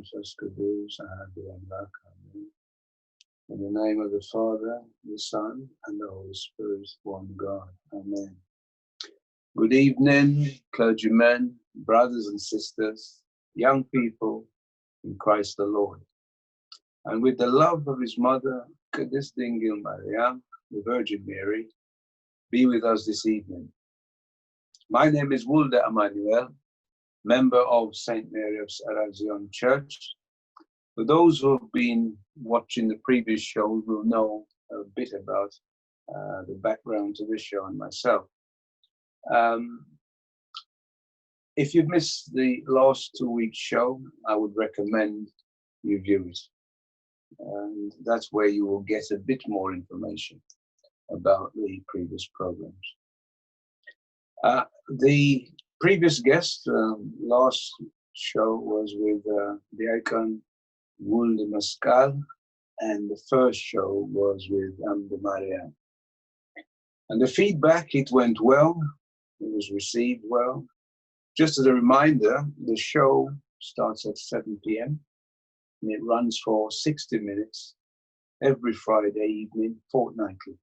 In the name of the Father, the Son, and the Holy Spirit, one God. Amen. Good evening, clergymen, brothers and sisters, young people in Christ the Lord. And with the love of his mother, Kristos Mariam, the Virgin Mary, be with us this evening. My name is Welde Amanu'el, member of St. Mary of Tserha Church. For those who have been watching the previous show will know a bit about the background to this show and myself. If you've missed the last 2 weeks' show, I would recommend you view it. And that's where you will get a bit more information about the previous programs. The previous guest, last show was with Deacon Wolde Maskel, and the first show was with Amde Mariam. And the feedback, it went well, it was received well. Just as a reminder, the show starts at 7 p.m. and it runs for 60 minutes every Friday evening, fortnightly.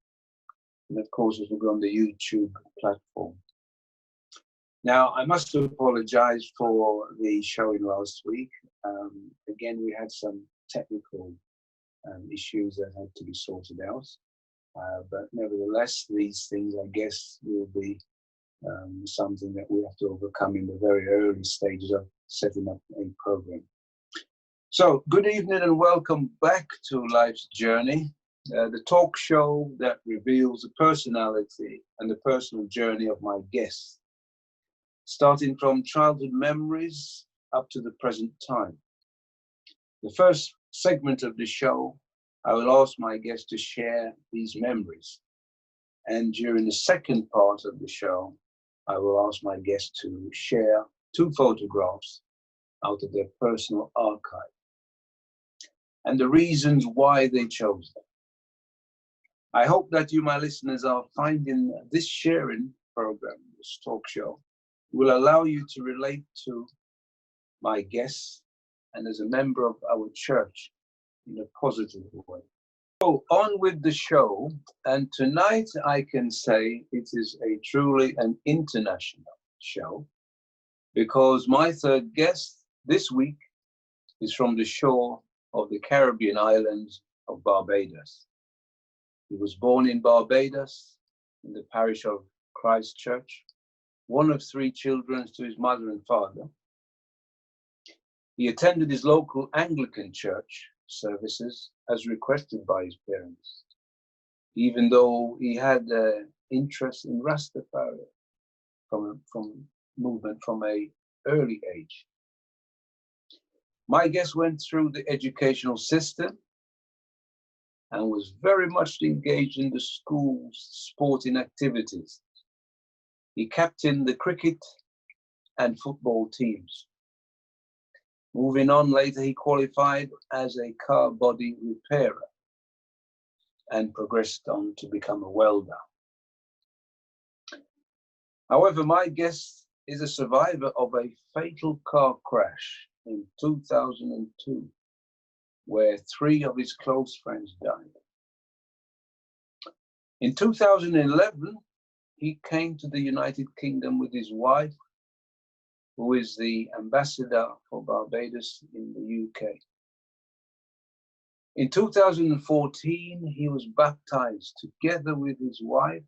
And of course, it will go on the YouTube platform. Now, I must apologize for the showing last week. Again, we had some technical issues that had to be sorted out. But nevertheless, these things, I guess, will be something that we have to overcome in the very early stages of setting up a program. So, good evening and welcome back to Life's Journey, the talk show that reveals the personality and the personal journey of my guests, starting from childhood memories up to the present time. The first segment of the show, I will ask my guests to share these memories. And during the second part of the show, I will ask my guests to share 2 photographs out of their personal archive and the reasons why they chose them. I hope that you, my listeners, are finding this sharing program, this talk show, will allow you to relate to my guests and as a member of our church in a positive way. So on with the show, and tonight I can say it is a truly an international show because my third guest this week is from the shore of the Caribbean islands of Barbados. He was born in Barbados in the parish of Christ Church, one of 3 children to his mother and father. He attended his local Anglican church services as requested by his parents, even though he had interest in Rastafari from movement from an early age. My guest went through the educational system and was very much engaged in the school's sporting activities. He captained the cricket and football teams. Moving on later, he qualified as a car body repairer and progressed on to become a welder. However, my guest is a survivor of a fatal car crash in 2002, where 3 of his close friends died. In 2011, he came to the United Kingdom with his wife, who is the ambassador for Barbados in the UK. In 2014, he was baptized together with his wife,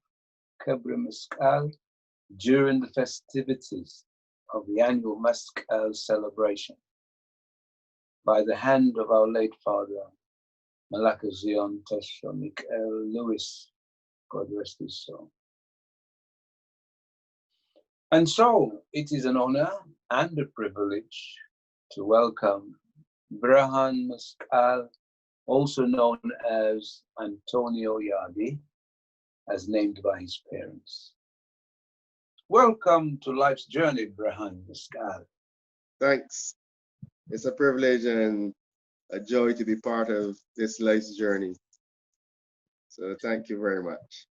Maskel, during the festivities of the annual Maskel celebration by the hand of our late father, Tsion Lewis, God rest his soul. And so it is an honor and a privilege to welcome Berhan Maskel, also known as Antonio Yadi, as named by his parents. Welcome to Life's Journey, Berhan Maskel. Thanks. It's a privilege and a joy to be part of this life's journey. So thank you very much.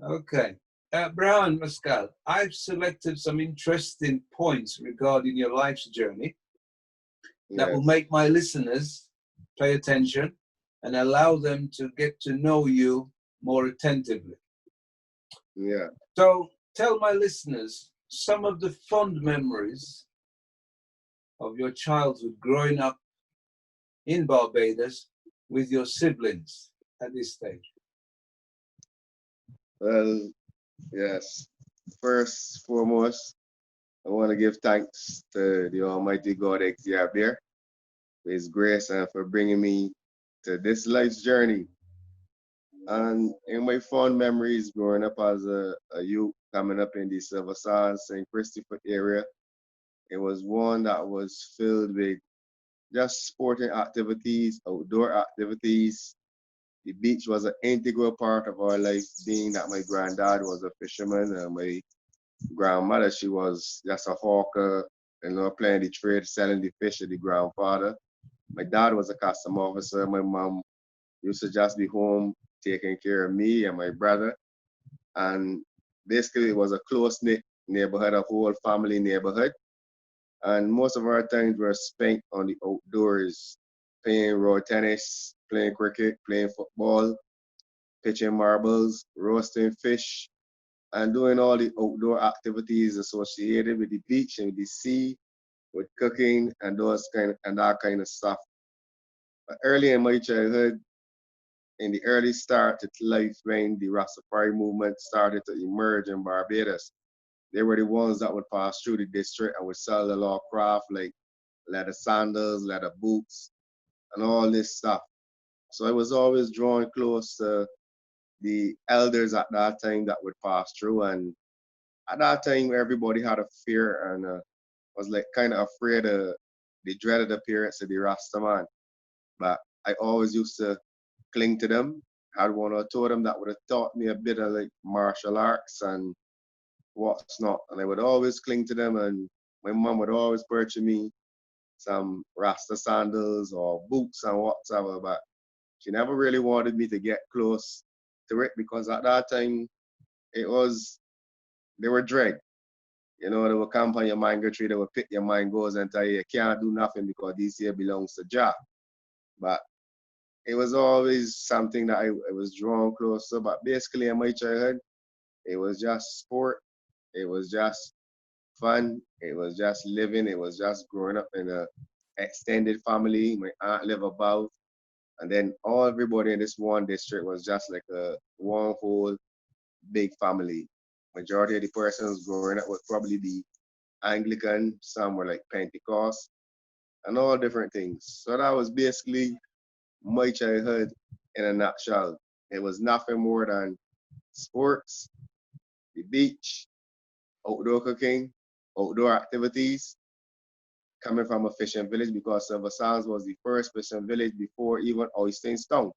Okay. Berhan Maskel, I've selected some interesting points regarding your life's journey. that will Yes. make my listeners pay attention and allow them to get to know you more attentively. Yeah. So tell my listeners some of the fond memories of your childhood growing up in Barbados with your siblings at this stage. Well, yes. First, foremost, I want to give thanks to the Almighty God Exhibitor for His grace and for bringing me to this life's journey. And in my fond memories growing up as a youth, coming up in the Silver Sands, St. Christopher area, it was one that was filled with just sporting activities, outdoor activities. The beach was an integral part of our life, being that my granddad was a fisherman and my grandmother, she was just a hawker, playing the trade, selling the fish to the grandfather. My dad was a custom officer. My mom used to just be home taking care of me and my brother. And basically, it was a close-knit neighborhood, a whole family neighborhood. And most of our times were spent on the outdoors, playing road tennis, playing cricket, playing football, pitching marbles, roasting fish, and doing all the outdoor activities associated with the beach and the sea, with cooking and that kind of stuff. But early in my childhood, in the early start to life when the Rastafari movement started to emerge in Barbados, they were the ones that would pass through the district and would sell the law craft like leather sandals, leather boots, and all this stuff. So I was always drawn close to the elders at that time that would pass through. And at that time, everybody had a fear and was like kind of afraid of the dreaded appearance of the Rastaman. But I always used to cling to them. Had one or two of them that would have taught me a bit of like martial arts and what's not. And I would always cling to them. And my mom would always purchase me some Rasta sandals or boots and whatever. But she never really wanted me to get close to it because at that time they were dread. They will camp on your mango tree, they will pick your mangoes and tell you can't do nothing because this here belongs to Jah. But it was always something that I was drawn close to. But basically in my childhood, it was just sport, it was just fun, it was just living, it was just growing up in a extended family. My aunt lived above, and then everybody in this one district was just like a one whole big family. Majority of the persons growing up would probably be Anglican, some were like Pentecost, and all different things. So that was basically my childhood in a nutshell. It was nothing more than sports, the beach, outdoor cooking, outdoor activities, coming from a fishing village because Silver Sands was the first fishing village before even Oysterstown.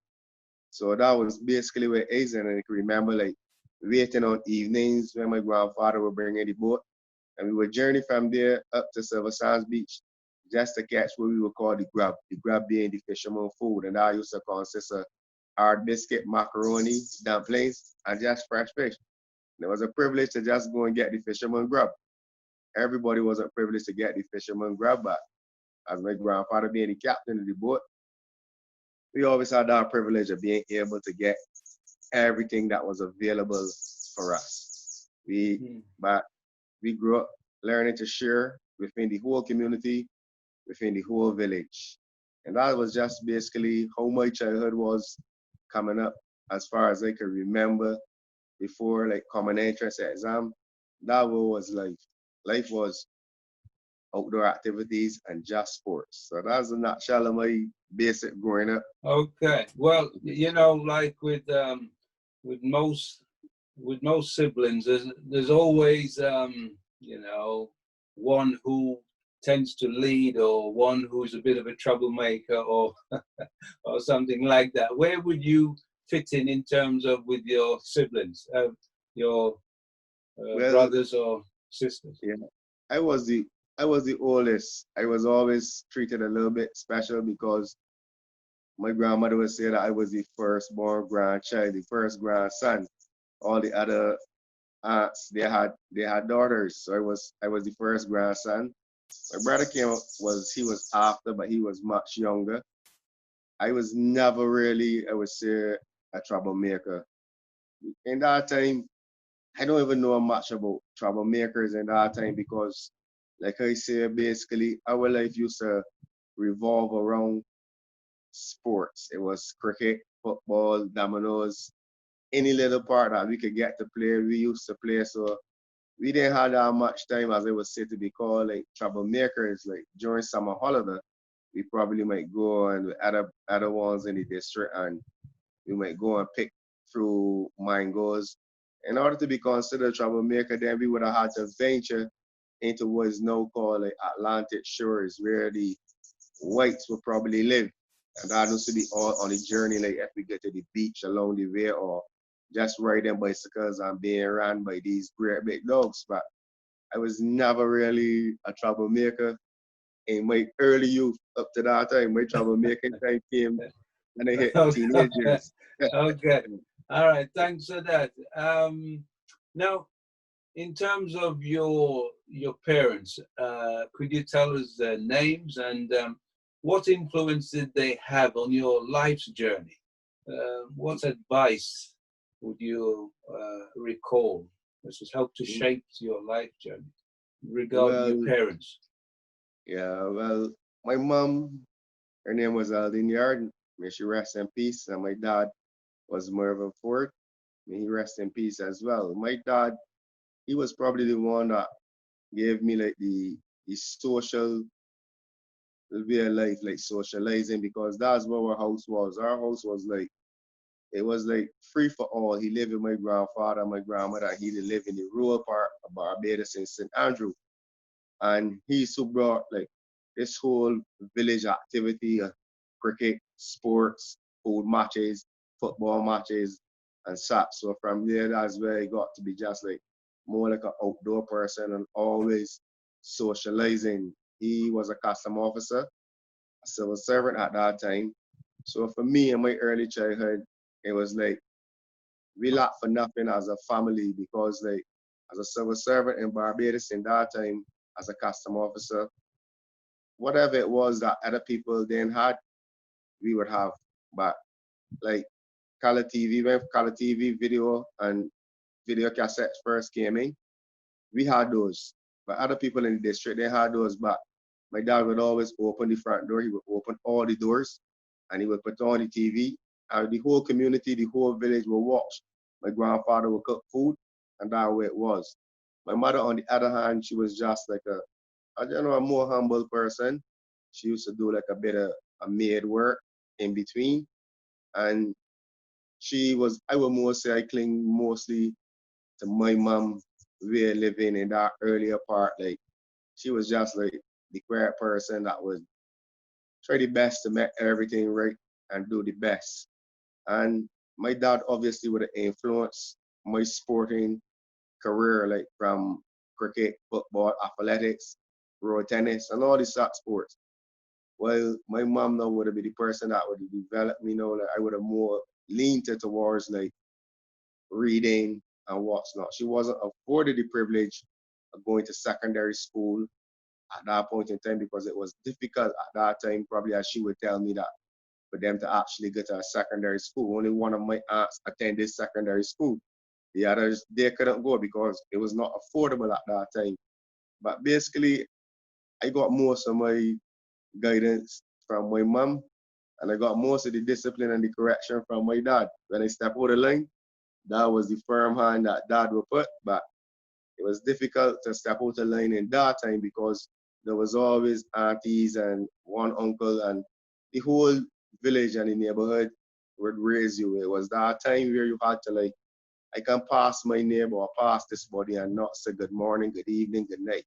So that was basically where it is. And I can remember like waiting on evenings when my grandfather would bring in the boat. And we would journey from there up to Silver Sands Beach just to catch what we would call the grub being the fisherman food. And that used to consist of hard biscuit, macaroni, dumplings, and just fresh fish. And it was a privilege to just go and get the fisherman grub. Everybody was a privilege to get the fisherman grub, but as my grandfather being the captain of the boat, we always had that privilege of being able to get everything that was available for us. But we grew up learning to share within the whole community, within the whole village. And that was just basically how my childhood was coming up as far as I can remember before like common entrance exam. That was life. Life was outdoor activities and just sports. So that's a nutshell of my basic growing up. Okay. Well, like with most siblings, there's always one who tends to lead or one who's a bit of a troublemaker or or something like that. Where would you fit in terms of with your siblings, your brothers or sisters? Yeah, I was the I was the oldest. I was always treated a little bit special because my grandmother would say that I was the firstborn grandchild, the first grandson. All the other aunts they had daughters, so I was the first grandson. My brother he was after, but he was much younger. I was never really, I would say, a troublemaker. In that time, I don't even know much about troublemakers in that time because, like I say, basically, our life used to revolve around sports. It was cricket, football, dominoes, any little part that we could get to play, we used to play. So we didn't have that much time, as I would say, to be called like troublemakers. Like during summer holiday, we probably might go and with other ones in the district, and we might go and pick through mangoes. In order to be considered a troublemaker, then we would have had to venture into what is now called like Atlantic shores, where the whites would probably live. And that used to be all on the journey, like if we get to the beach along the way, or just riding bicycles and being ran by these great big dogs. But I was never really a troublemaker in my early youth. Up to that time, my troublemaking time came when I hit teenage years. Okay. All right. Thanks for that. Now, in terms of your parents, could you tell us their names and what influence did they have on your life's journey? What advice would you recall? This has helped to shape your life journey regarding your parents. Yeah, well, my mom, her name was Welde. May she rest in peace. And my dad was Mervyn Ford. May he rest in peace as well. My dad, he was probably the one that gave me like the social way of life, like socializing, because that's what our house was. Our house was like, it was like free for all. He lived with my grandfather and my grandmother. He lived in the rural part of Barbados in St. Andrew. And he used to brought like this whole village activity, cricket, sports, food matches, football matches, and such. So from there, that's where he got to be just like more like an outdoor person and always socializing. He was a custom officer, a civil servant at that time. So for me in my early childhood, it was like we lacked for nothing as a family because like as a civil servant in Barbados in that time, as a custom officer, whatever it was that other people then had, we would have. But like color TV, when color TV video and video cassettes first came in, we had those. But other people in the district, they had those. But my dad would always open the front door. He would open all the doors and he would put on the TV. And the whole community, the whole village would watch. My grandfather would cook food, and that way it was. My mother, on the other hand, she was just like a more humble person. She used to do like a bit of a maid work in between. And I would more say I cling mostly to my mom way of living in that earlier part. Like she was just like the quiet person that would try the best to make everything right and do the best. And my dad obviously would have influenced my sporting career, like from cricket, football, athletics, road tennis, and all these sports. Well, my mom now would have been the person that would have developed me now. Like I would have more leaned towards like reading and what's not. She wasn't afforded the privilege of going to secondary school at that point in time because it was difficult at that time, probably as she would tell me that for them to actually get to a secondary school. Only one of my aunts attended secondary school. The others, they couldn't go because it was not affordable at that time. But basically, I got most of my guidance from my mom, and I got most of the discipline and the correction from my dad. When I step over the line, that was the firm hand that dad would put, but it was difficult to step out the line in that time because there was always aunties and one uncle and the whole village and the neighborhood would raise you. It was that time where you had to like, I can pass my neighbor or pass this body and not say good morning, good evening, good night.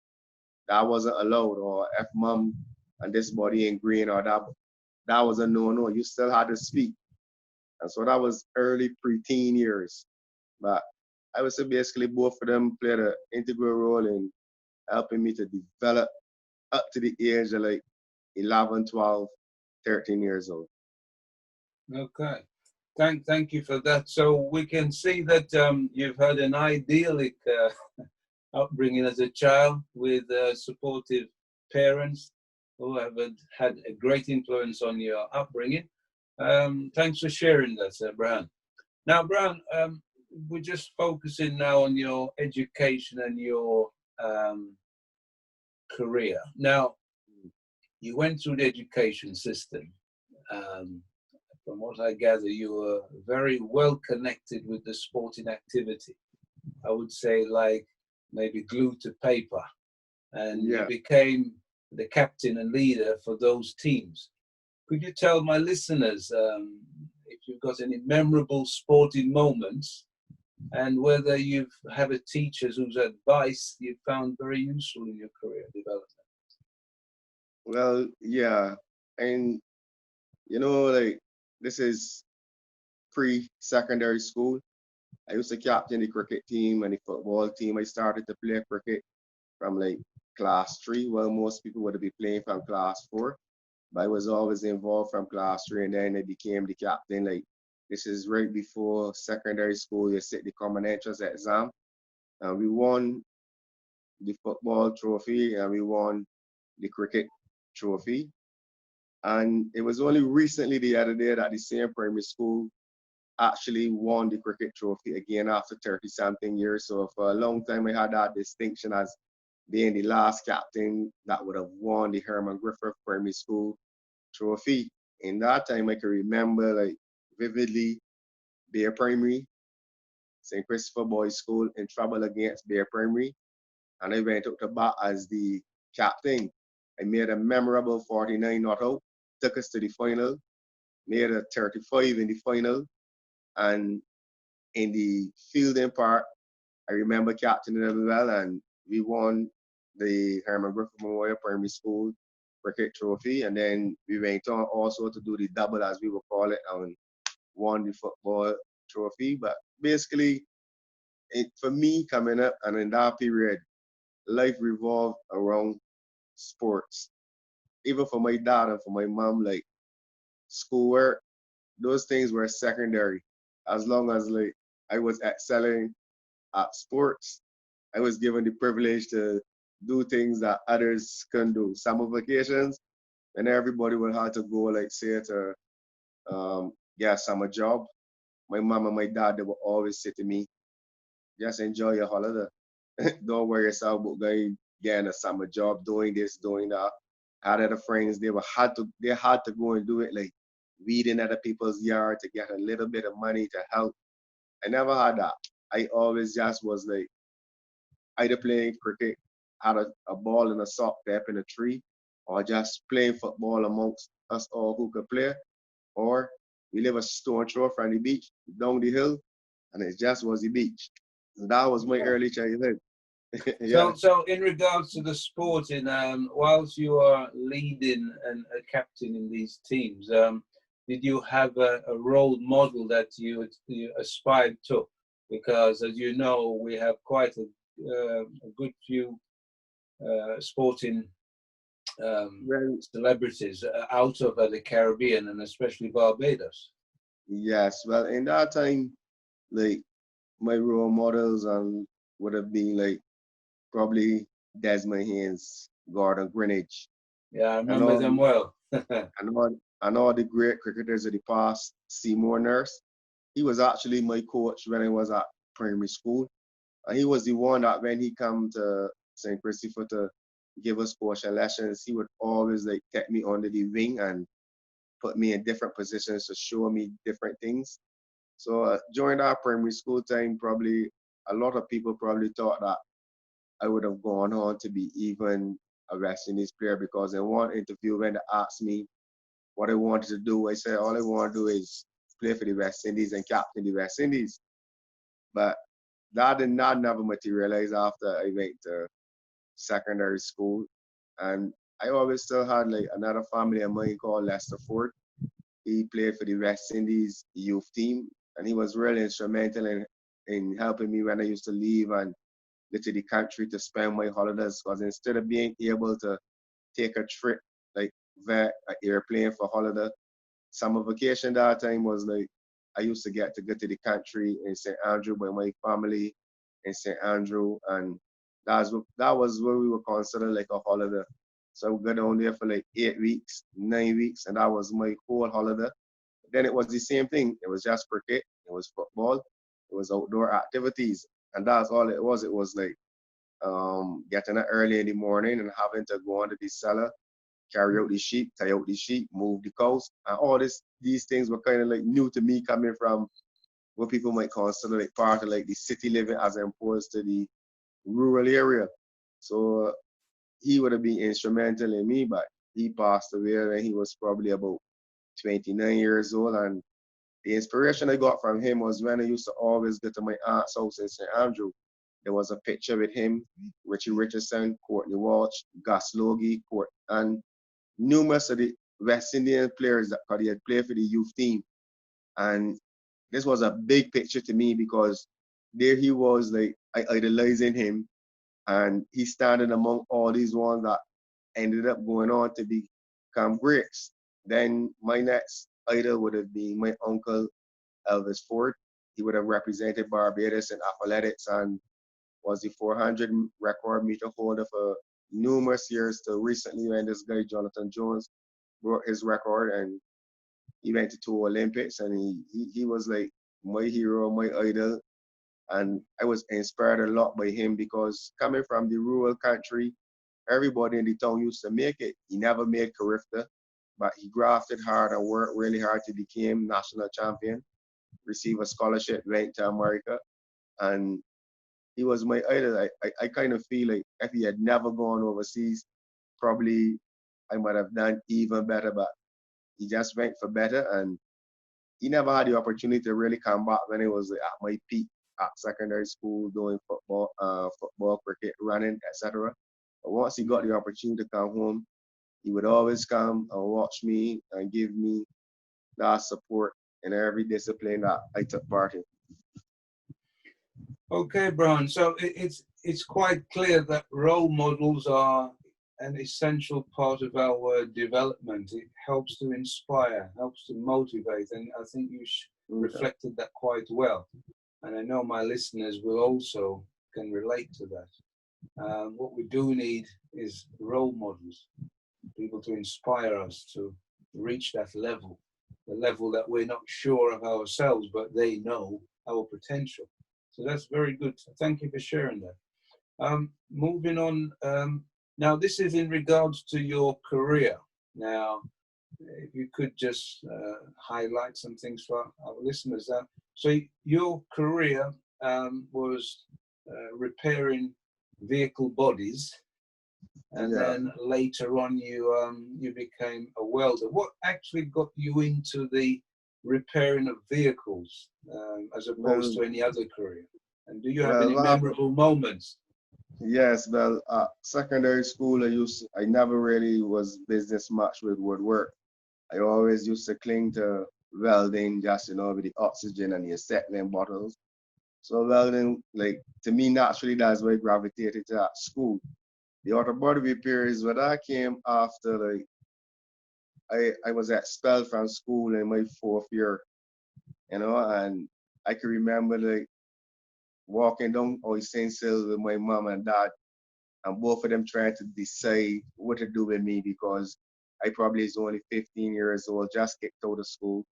That wasn't allowed. Or if mom and this body ain't green or that was a no-no. You still had to speak. And so that was early preteen years. But I would say basically both of them played an integral role in helping me to develop up to the age of like 11, 12, 13 years old. Okay. Thank you for that. So we can see that you've had an idyllic upbringing as a child with supportive parents who have had a great influence on your upbringing. Thanks for sharing that, Berhan. Now, Berhan, we're just focusing now on your education and your career. Now, you went through the education system. From what I gather, you were very well connected with the sporting activity. I would say like maybe glued to paper. And you became the captain and leader for those teams. Could you tell my listeners if you've got any memorable sporting moments and whether you've had a teacher whose advice you found very useful in your career development? Well, yeah. And, you know, like, this is pre-secondary school. I used to captain the cricket team and the football team. I started to play cricket from like class 3. Well, most people would be playing from class 4. But I was always involved from class 3, and then I became the captain. Like, this is right before secondary school. You sit the common entrance exam. And we won the football trophy and we won the cricket trophy. And it was only recently the other day that the same primary school actually won the cricket trophy again after 30-something years. So for a long time, I had that distinction as being the last captain that would have won the Herman Griffith Primary School trophy. In that time, I can remember like vividly Bear Primary, St. Christopher Boys School in trouble against Bear Primary. And I went up to bat as the captain. I made a memorable 49 not out, took us to the final, made a 35 in the final. And in the fielding part, I remember captaining it well, and we won the Herman Griffith Memorial Primary School cricket trophy. And then we went on also to do the double, as we would call it, and won the football trophy. But basically, for me coming up and in that period, life revolved around sports. Even for my dad and for my mom, like schoolwork, those things were secondary. As long as like I was excelling at sports, I was given the privilege to do things that others couldn't do. Summer vacations, and everybody would have to go, like say to get a summer job. My mom and my dad, they would always say to me, just enjoy your holiday. Don't worry yourself about going getting a summer job, doing this, doing that. I had other friends, they had to go and do it, like weeding other people's yard to get a little bit of money to help. I never had that. I always just was like either playing cricket, had a ball and a sock up in a tree, or just playing football amongst us all who could play. Or we live a stone throw from the beach down the hill, and it just was the beach. So that was my early childhood. Yeah. So in regards to the sporting, whilst you are leading and a captain in these teams, did you have a role model that you aspired to? Because as you know, we have quite a good few sporting celebrities out of the Caribbean and especially Barbados. Yes, well, in that time, like my role models would have been like probably Desmond Haynes, Gordon Greenwich, Yeah, I and remember them well. and all the great cricketers of the past. Seymour Nurse, he was actually my coach when I was at primary school, and he was the one that when he come to St. Christopher to give us coaching lessons, he would always like take me under the wing and put me in different positions to show me different things. So during that primary school time, probably a lot of people probably thought that I would have gone on to be even a West Indies player, because in one interview when they asked me what I wanted to do, I said all I want to do is play for the West Indies and captain the West Indies. But that did not never materialize after I went to secondary school. And I always still had like another family of mine called Lester Ford. He played for the West Indies youth team, and he was really instrumental in helping me when I used to leave and go to the country to spend my holidays. Because instead of being able to take a trip, like via an airplane for holiday, summer vacation that time was like, I used to get to go to the country in St. Andrew by my family in St. Andrew, and that was where we were considered like a holiday. So I would go down there for like 8 weeks, 9 weeks, and that was my whole holiday. Then it was the same thing. It was just cricket, it was football, it was outdoor activities. And that's all it was. It was like getting up early in the morning and having to go onto the cellar, carry out the sheep, tie out the sheep, move the cows. And all these things were kind of like new to me coming from what people might consider like part of like the city living as opposed to the rural area. So he would have been instrumental in me, but he passed away when he was probably about 29 years old. And the inspiration I got from him was when I used to always go to my aunt's house in St. Andrew. There was a picture with him, Richie Richardson, Courtney Walsh, Gus Logie, and numerous of the West Indian players that he had played for the youth team. And this was a big picture to me because there he was, like, I idolizing him, and he's standing among all these ones that ended up going on to become greats. Then my next idol would have been my uncle Elvis Ford. He would have represented Barbados in athletics and was the 400 record meter holder for numerous years till recently when this guy Jonathan Jones broke his record, and he went to 2 Olympics, and he was like my hero, my idol. And I was inspired a lot by him because coming from the rural country, everybody in the town used to make it. He never made Carifta, but he grafted hard and worked really hard to become national champion, receive a scholarship, went to America, and he was my idol. I kind of feel like if he had never gone overseas, probably I might have done even better, but he just went for better, and he never had the opportunity to really come back when he was at my peak at secondary school doing football, cricket, running, etc. But once he got the opportunity to come home, he would always come and watch me and give me that support in every discipline that I took part in. Okay, Berhan. So it's quite clear that role models are an essential part of our development. It helps to inspire, helps to motivate, and I think you reflected that quite well. And I know my listeners will also can relate to that. What we do need is role models, people to inspire us to reach that level, the level that we're not sure of ourselves, but they know our potential. So that's very good. Thank you for sharing that. Moving on, now this is in regards to your career. Now, if you could just highlight some things for our listeners. So your career was repairing vehicle bodies, and then later on you became a welder. What actually got you into the repairing of vehicles as opposed to any other career? And do you have any memorable moments? Yes, well, secondary school, I never really was business much with woodwork. I always used to cling to welding, just, with the oxygen and the acetylene bottles. So welding, like, to me, naturally, that's why I gravitated to that school. The auto body repair is what I came after, like, I was expelled from school in my 4th year, and I can remember, like, walking down Oisensil with my mom and dad, and both of them trying to decide what to do with me because I probably was only 15 years old, just kicked out of school.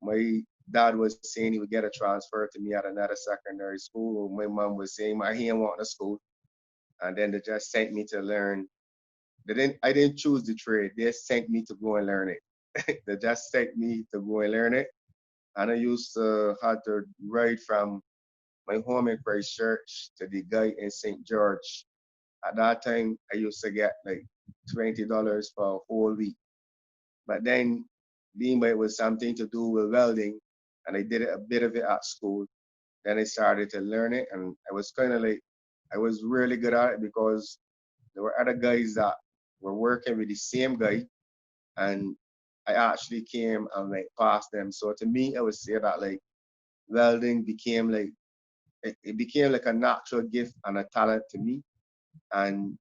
My dad was saying he would get a transfer to me at another secondary school. My mom was saying he didn't want to school. And then they just sent me to learn. I didn't choose the trade. They sent me to go and learn it. They just sent me to go and learn it. And I used to have to ride from my home in Christchurch to the guy in St. George. At that time, I used to get like $20 for a whole week. But then, being it was something to do with welding, and I did a bit of it at school, then I started to learn it, and I was kind of like, I was really good at it because there were other guys that were working with the same guy, and I actually came and like passed them. So to me, I would say that like welding became like, it became like a natural gift and a talent to me. And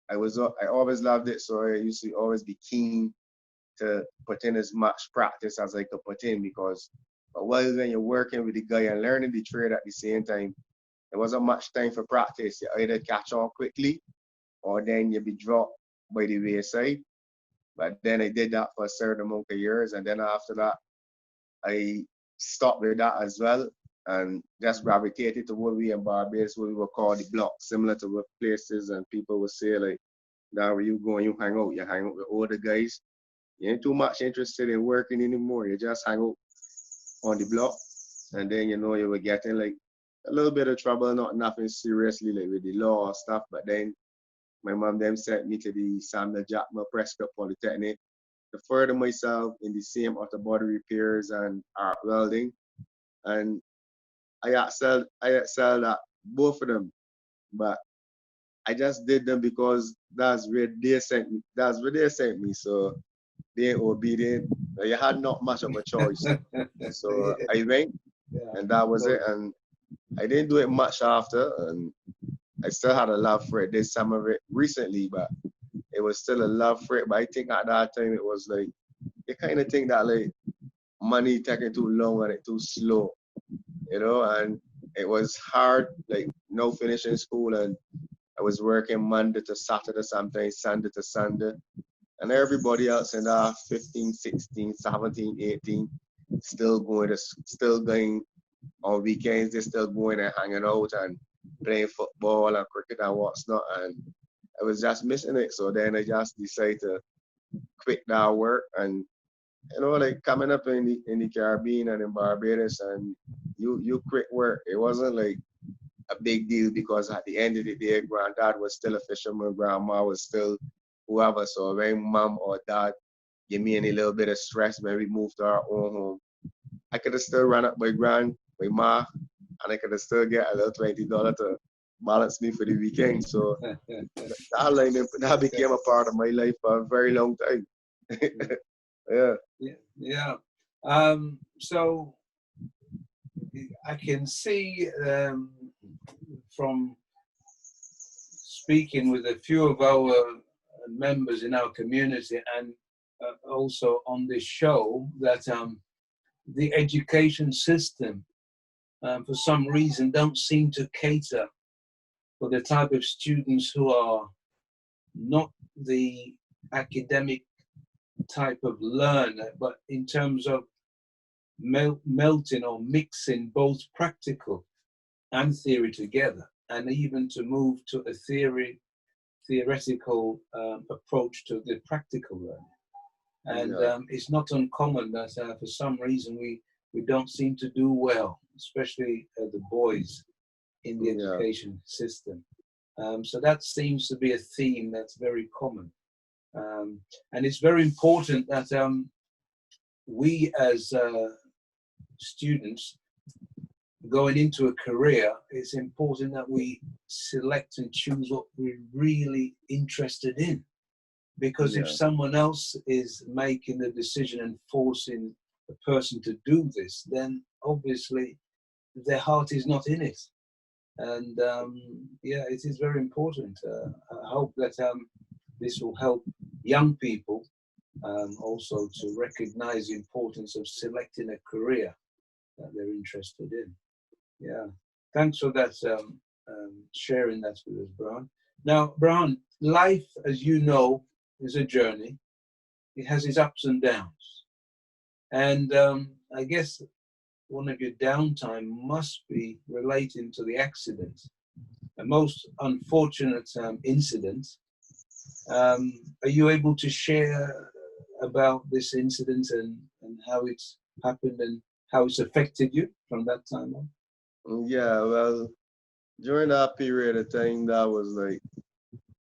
I always loved it. So I used to always be keen to put in as much practice as I could put in because while when you're working with the guy and learning the trade at the same time, there wasn't much time for practice. You either catch on quickly or then you'd be dropped by the wayside. But then I did that for a certain amount of years, and then after that, I stopped with that as well, and just gravitated to what we in Barbados, what we would call the block, similar to what places and people would say like, now where you going, you hang out with older guys. You ain't too much interested in working anymore. You just hang out on the block, and then you know you were getting like a little bit of trouble, not nothing seriously like with the law or stuff. But then my mom them sent me to the Samuel Jackman Prescott Polytechnic to further myself in the same auto body repairs and art welding. And I excelled at both of them, but I just did them because that's where they sent me. That's where they sent me. So they obedient. You had not much of a choice. So I went, and that was it. And I didn't do it much after, and I still had a love for it. Did some of it recently, but it was still a love for it. But I think at that time it was like, you kind of think that like money taking too long and it too slow, you know, and it was hard, like no finishing school, and I was working Monday to Saturday, sometimes Sunday to Sunday. And everybody else in that 15, 16, 17, 18, still going on weekends, they're still going and hanging out and playing football and cricket and what's not. And I was just missing it. So then I just decided to quit that work. And you know, like coming up in the Caribbean and in Barbados, and you quit work. It wasn't like a big deal because at the end of the day, granddad was still a fisherman, grandma was still whoever. So when mom or dad give me any little bit of stress when we moved to our own home, I could have still run up my ma, and I could have still get a little $20 to balance me for the weekend. So that alignment that became a part of my life for a very long time. Yeah. Yeah. So I can see from speaking with a few of our members in our community and also on this show that the education system for some reason don't seem to cater for the type of students who are not the academic type of learner, but in terms of melting or mixing both practical and theory together, and even to move to a theoretical approach to the practical learning. And it's not uncommon that for some reason we don't seem to do well, especially the boys in the education system. So that seems to be a theme that's very common. And it's very important that we as students going into a career, it's important that we select and choose what we're really interested in. Because if someone else is making the decision and forcing the person to do this, then obviously their heart is not in it. And it is very important. I hope that this will help young people also to recognize the importance of selecting a career that they're interested in. Yeah, thanks for that, sharing that with us, Berhan. Now, Berhan, life, as you know, is a journey. It has its ups and downs. And I guess one of your downtime must be relating to the accident, a most unfortunate incident. Are you able to share about this incident and how it's happened and how it's affected you from that time on? Yeah, well, during that period of time, that was like,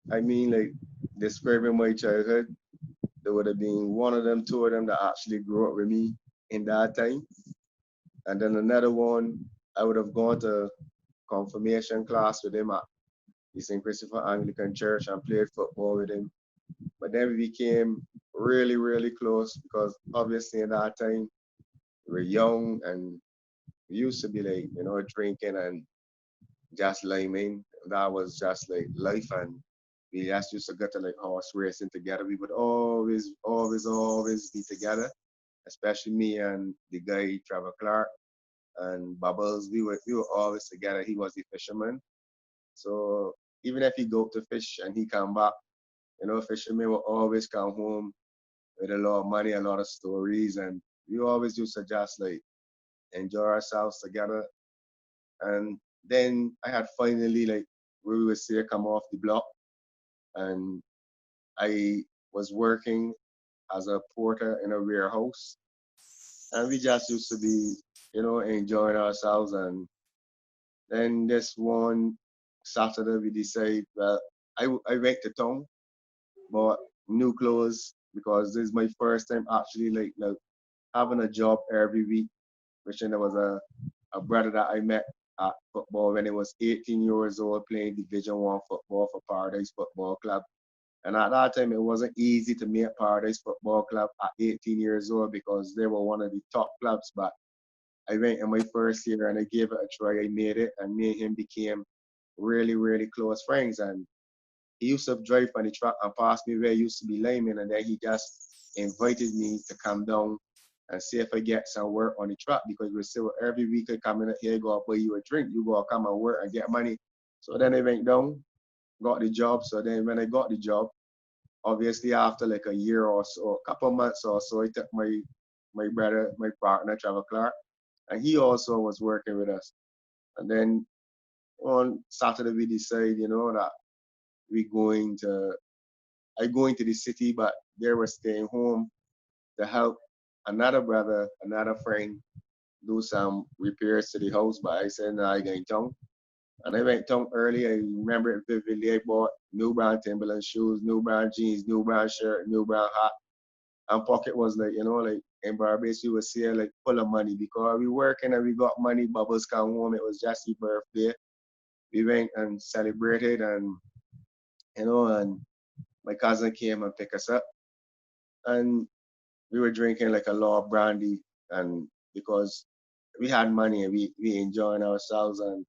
like describing my childhood, there would have been one of them, two of them that actually grew up with me in that time. And then another one, I would have gone to confirmation class with him at the St. Christopher Anglican Church and played football with him. But then we became really, really close because obviously in that time, we were young and we used to be like, drinking and just liming. That was just like life, and we just used to get to like horse racing together. We would always, always, always be together, especially me and the guy Trevor Clark and Bubbles. We were always together. He was the fisherman, so even if he go to fish and he come back, You know, fishermen will always come home with a lot of money, a lot of stories, and we always used to just like enjoy ourselves together. And then I had finally like we would say come off the block, and I was working as a porter in a warehouse, and we just used to be, you know, enjoying ourselves. And then this one Saturday we decided, well, I went to town, bought new clothes because this is my first time actually like having a job every week, which then there was a brother that I met at football when he was 18 years old playing Division One football for Paradise Football Club. And at that time, it wasn't easy to make Paradise Football Club at 18 years old because they were one of the top clubs. But I went in my first year and I gave it a try. I made it, and me and him became really, really close friends. And he used to drive on the truck and pass me where I used to be layman, and then he just invited me to come down and see if I get some work on the truck because we still every week I come in here, go buy you a drink, you go come and work and get money. So then I went down, got the job. So then when I got the job, obviously after like a year or so, a couple of months or so, I took my brother, my partner, Trevor Clark, and he also was working with us. And then on Saturday we decided, you know, that we going to I going to the city, but they were staying home to help another brother, another friend do some repairs to the house. But I said, no, I going down. And I went down early. I remember it vividly. I bought new brand Timberland shoes, new brand jeans, new brand shirt, new brand hat. And pocket was like, you know, like in Barbados, we would say like full of money because we working and we got money. Bubbles come home. It was just his birthday. We went and celebrated, and you know, and my cousin came and picked us up, and we were drinking like a lot of brandy, and because we had money and we enjoying ourselves. And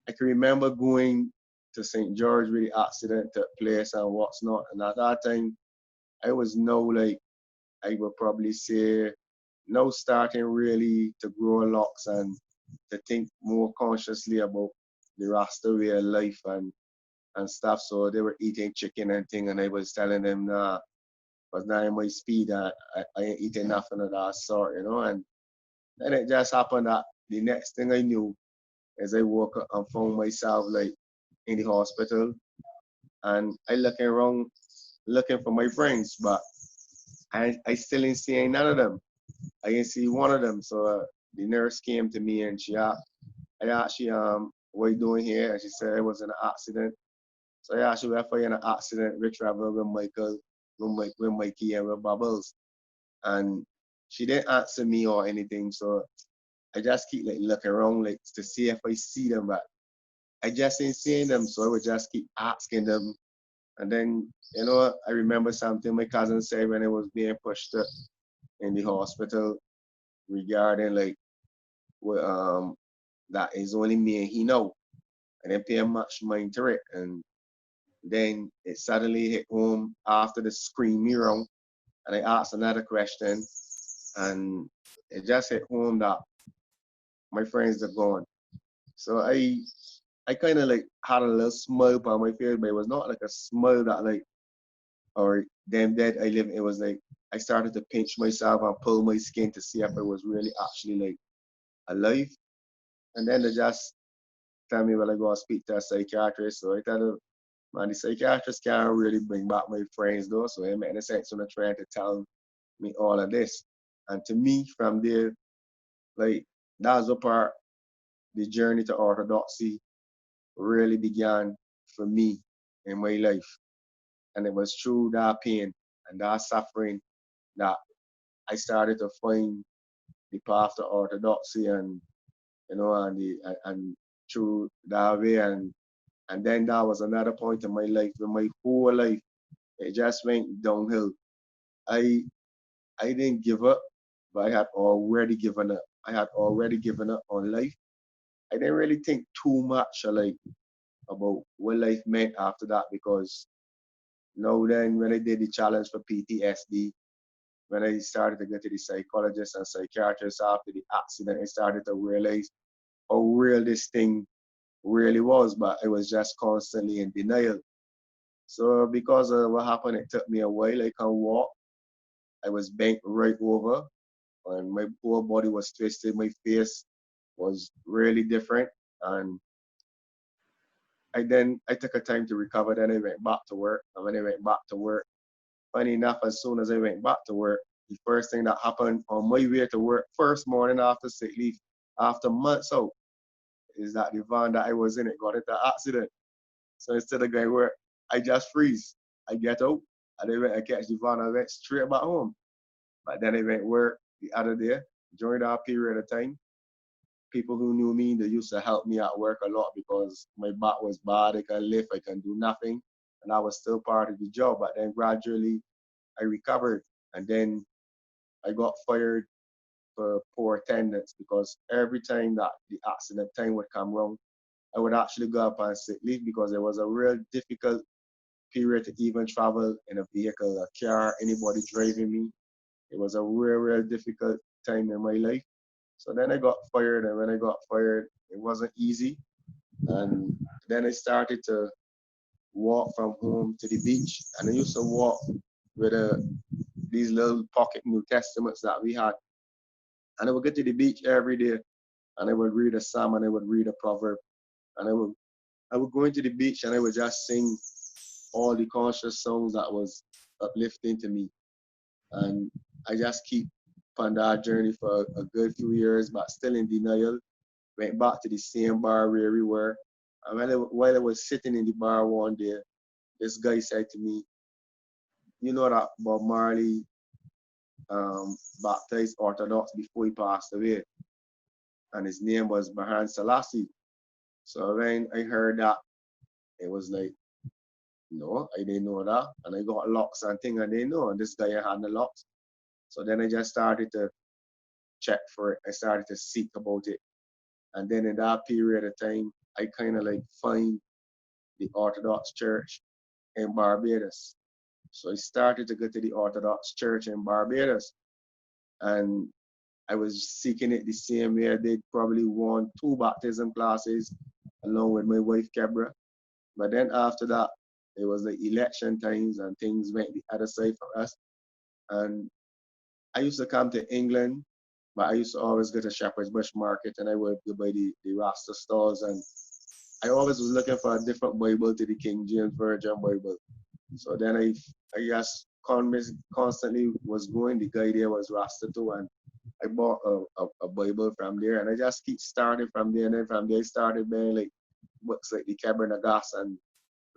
I can remember going to St. George where the accident took place and what's not. And at that time, I was now like, I would probably say, now starting really to grow locks and to think more consciously about the Rasta way of life and stuff. So they were eating chicken and thing, and I was telling them, nah, because now in my speed, I ain't eating nothing of that sort, you know. And then it just happened that the next thing I knew is I woke up and found myself like in the hospital, and I looking around looking for my friends, but I still ain't seeing none of them. I didn't see one of them. So the nurse came to me and I asked she, what you doing here? And she said it was in an accident. So I asked her if I in an accident, we travel with Michael, with Mikey and with Bubbles. And she didn't answer me or anything. So I just keep like looking around like to see if I see them, but I just ain't seeing them. So I would just keep asking them. And then, you know, I remember something my cousin said when I was being pushed in the hospital regarding like that is only me and he know. I didn't pay much mind to it. And then it suddenly hit home after the screen mirror, and I asked another question, and it just hit home that my friends are gone. So I kind of like had a little smile on my face, but it was not like a smile that like, or damn dead I live. It was like I started to pinch myself and pull my skin to see if I was really actually like alive. And then they just tell me, well, I go and speak to a psychiatrist. So I tell them, man, the psychiatrist can't really bring back my friends though. So it made sense when they're trying to tell me all of this. And to me, from there, like that's the part the journey to orthodoxy really began for me in my life. And it was through that pain and that suffering that I started to find the path to orthodoxy, and you know, and through that way, and then that was another point in my life, in my whole life, it just went downhill. I I didn't give up, but I had already given up. I had already given up on life. I didn't really think too much like about what life meant after that, because now then when I did the challenge for PTSD, when I started to go to the psychologist and psychiatrist after the accident, I started to realize how real this thing really was, but I was just constantly in denial. So because of what happened, it took me a while. I can walk. I was bent right over, and my whole body was twisted. My face was really different, and I took a time to recover. Then I went back to work, and when I went back to work, funny enough, as soon as I went back to work, the first thing that happened on my way to work, first morning after sick leave, after months out, is that the van that I was in, it got into an accident. So instead of going to work, I just freeze. I get out, and then I catch the van, I went straight back home. But then I went work the other day, during that period of time. People who knew me, they used to help me at work a lot because my back was bad. I can lift, I can do nothing. And I was still part of the job. But then gradually I recovered. And then I got fired for poor attendance because every time that the accident time would come wrong, I would actually go up on sick leave because it was a real difficult period to even travel in a vehicle, a car, anybody driving me. It was a real difficult time in my life. So then I got fired, and when I got fired, it wasn't easy. And then I started to walk from home to the beach, and I used to walk with these little pocket New Testaments that we had. And I would get to the beach every day, and I would read a psalm, and I would read a proverb, and I would go into the beach, and I would just sing all the conscious songs that was uplifting to me. And I just keep on that journey for a good few years, but still in denial. Went back to the same bar where we were. And while I was sitting in the bar one day, this guy said to me, "You know that Bob Marley baptized Orthodox before he passed away, and his name was Berhan." So when I heard that, it was like, no, I didn't know that. And I got locks and things, and they know. And this guy had the locks. So then I just started to check for it. I started to seek about it. And then in that period of time, I kind of like find the Orthodox Church in Barbados. So I started to go to the Orthodox Church in Barbados. And I was seeking it the same way I did probably 1, 2 baptism classes along with my wife, Kebra. But then after that, it was the election times and things went the other side for us. And I used to come to England, but I used to always go to Shepherd's Bush Market, and I would go by the Rasta stores. And I always was looking for a different Bible to the King James Version Bible. So then I just constantly was going. The guy there was Rasta too, and I bought a Bible from there, and I just keep starting from there. And then from there, I started buying like books like the Cabernet Gas and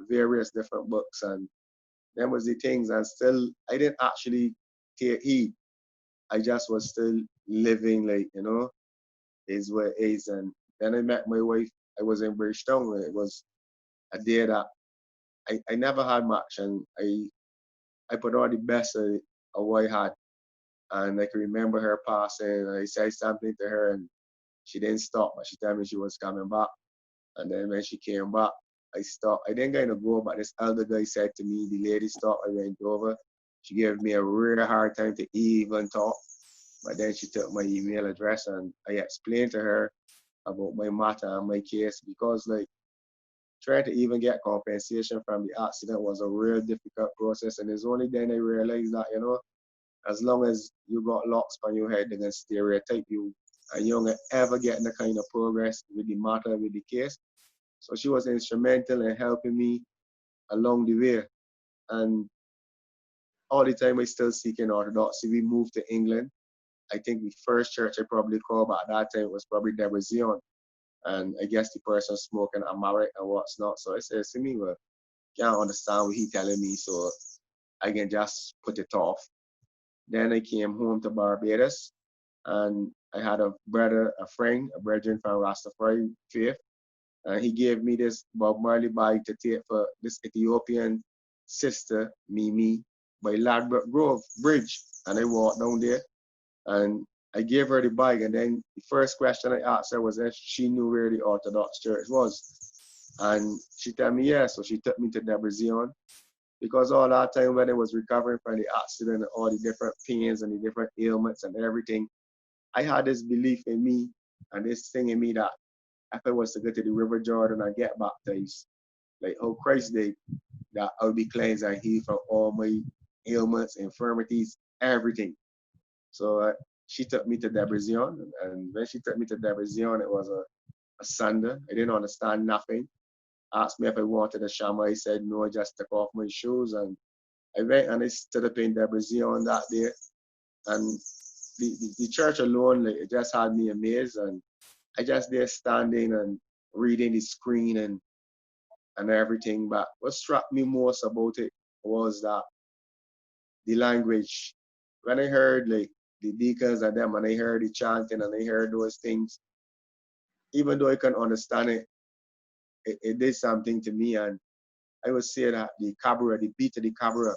various different books. And them was the things. And still, I didn't actually take heed. I just was still living like, is what it is. And then I met my wife. I was in Bridgetown, and it was a day that I never had much, and I put all the best of what I had. And I can remember her passing, and I said something to her, and she didn't stop, but she told me she was coming back. And then when she came back, I stopped. I didn't kind of go, but this elder guy said to me, the lady stopped, I went over. She gave me a really hard time to even talk. But then she took my email address, and I explained to her about my matter and my case, because like trying to even get compensation from the accident was a real difficult process. And it's only then I realized that, as long as you got locks on your head, they're gonna stereotype you, and you're gonna ever get the kind of progress with the matter, with the case. So she was instrumental in helping me along the way. And all the time I still seeking Orthodoxy. We moved to England. I think the first church I probably called by that time was probably Tsion. And I guess the person smoking Amaric and what's not. So I said to me, well, can't understand what he telling me, so I can just put it off. Then I came home to Barbados, and I had a brother, a friend, a brethren from Rastafari faith, and he gave me this Bob Marley bag to take for this Ethiopian sister, Mimi, by Ladbroke Grove Bridge. And I walked down there, and I gave her the bag, and then the first question I asked her was if she knew where the Orthodox Church was. And she told me yes, so she took me to Debrecen, because all that time when I was recovering from the accident and all the different pains and the different ailments and everything, I had this belief in me and this thing in me that if I was to go to the River Jordan and get baptized, like how Christ did, that I would be cleansed and healed from all my ailments, infirmities, everything. So she took me to Debrecen, and when she took me to Debrecen, it was a Sunday. I didn't understand nothing. Asked me if I wanted a shaman. I said no, I just took off my shoes, and I went and I stood up in Debrecen that day. And the church alone, like, it just had me amazed. And I just there standing and reading the screen and everything. But what struck me most about it was that the language. When I heard like the deacons and them, and I heard the chanting and I heard those things, even though I can understand it, it did something to me. And I would say that the cabaret, the beat of the cabaret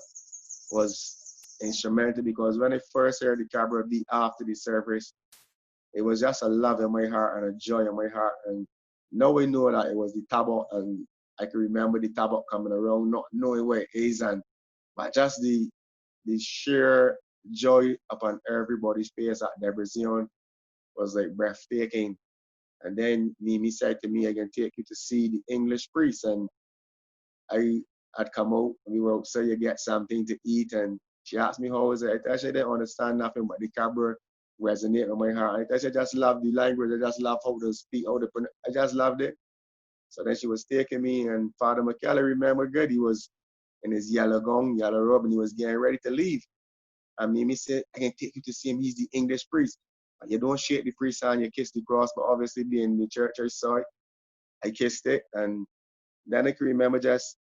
was instrumental, because when I first heard the cabaret beat after the service, it was just a love in my heart and a joy in my heart. And now I know that it was the tabak, and I can remember the tabak coming around, not knowing where it is, but just the sheer joy upon everybody's face at Debrecen was like breathtaking. And then Mimi said to me, I can take you to see the English priest. And I had come out, and we were outside, you get something to eat. And she asked me, how was it? I thought she didn't understand nothing, but the cabaret resonated in my heart. I thought she just loved the language. I just loved how to speak, I just loved it. So then she was taking me, and Father McKellar, remember good, he was in his yellow gown, yellow robe, and he was getting ready to leave. And Mimi said, I can take you to see him. He's the English priest. But you don't shake the priest hand, you kiss the cross. But obviously, being in the church, I saw it. I kissed it. And then I can remember just,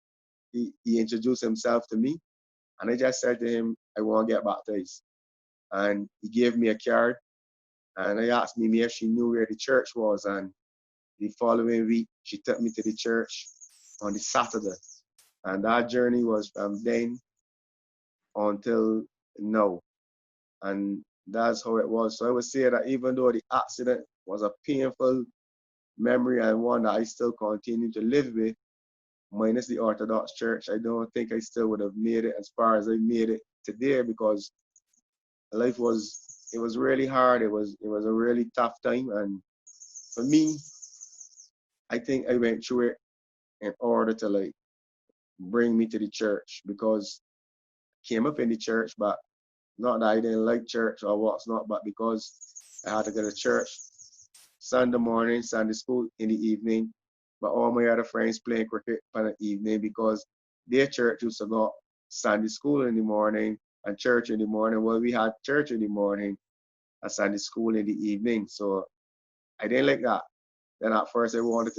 he introduced himself to me. And I just said to him, I want to get baptized. And he gave me a card. And I asked Mimi if she knew where the church was. And the following week, she took me to the church on the Saturday. And that journey was from then until now. And that's how it was. So I would say that even though the accident was a painful memory and one that I still continue to live with, minus the Orthodox Church, I don't think I still would have made it as far as I made it today, because life it was really hard. It was a really tough time. And for me, I think I went through it in order to like bring me to the church, because I came up in the church, but not that I didn't like church or what's not, but because I had to go to church Sunday morning, Sunday school in the evening, but all my other friends playing cricket in the evening, because their church used to go Sunday school in the morning and church in the morning. Well, we had church in the morning and Sunday school in the evening. So I didn't like that. Then at first and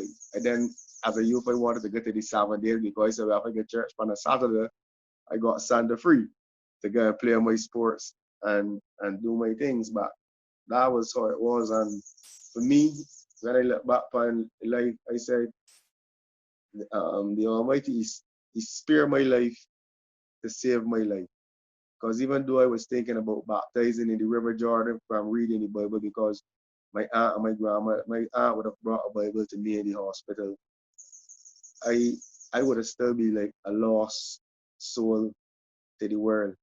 then as a youth, I wanted to go to the 7 days, because if I get church on a Saturday, I got Sunday free to go and play my sports and do my things. But that was how it was. And for me, when I look back on life, I said, the Almighty, he spared my life to save my life. Because even though I was thinking about baptizing in the River Jordan from reading the Bible, because my aunt and my aunt would have brought a Bible to me in the hospital, I would have still be like a lost soul to the world.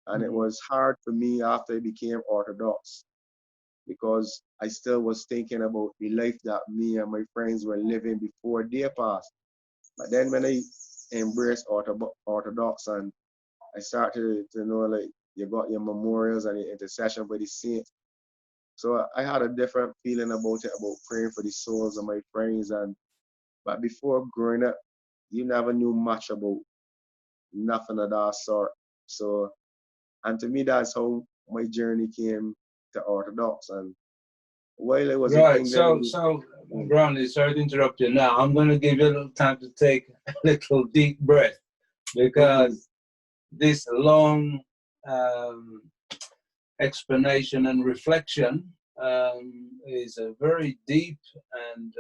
And it was hard for me after I became Orthodox, because I still was thinking about the life that me and my friends were living before they passed. But then when I embraced Orthodox, and I started to know, like, you got your memorials and your intercession for the saints. So I had a different feeling about it, about praying for the souls of my friends. But before growing up, you never knew much about nothing of that sort. So, and to me, that's how my journey came to Orthodox. And while I was in Right. England, So, Brownie, sorry to interrupt you. Now, I'm going to give you a little time to take a little deep breath, because this long explanation and reflection is a very deep, and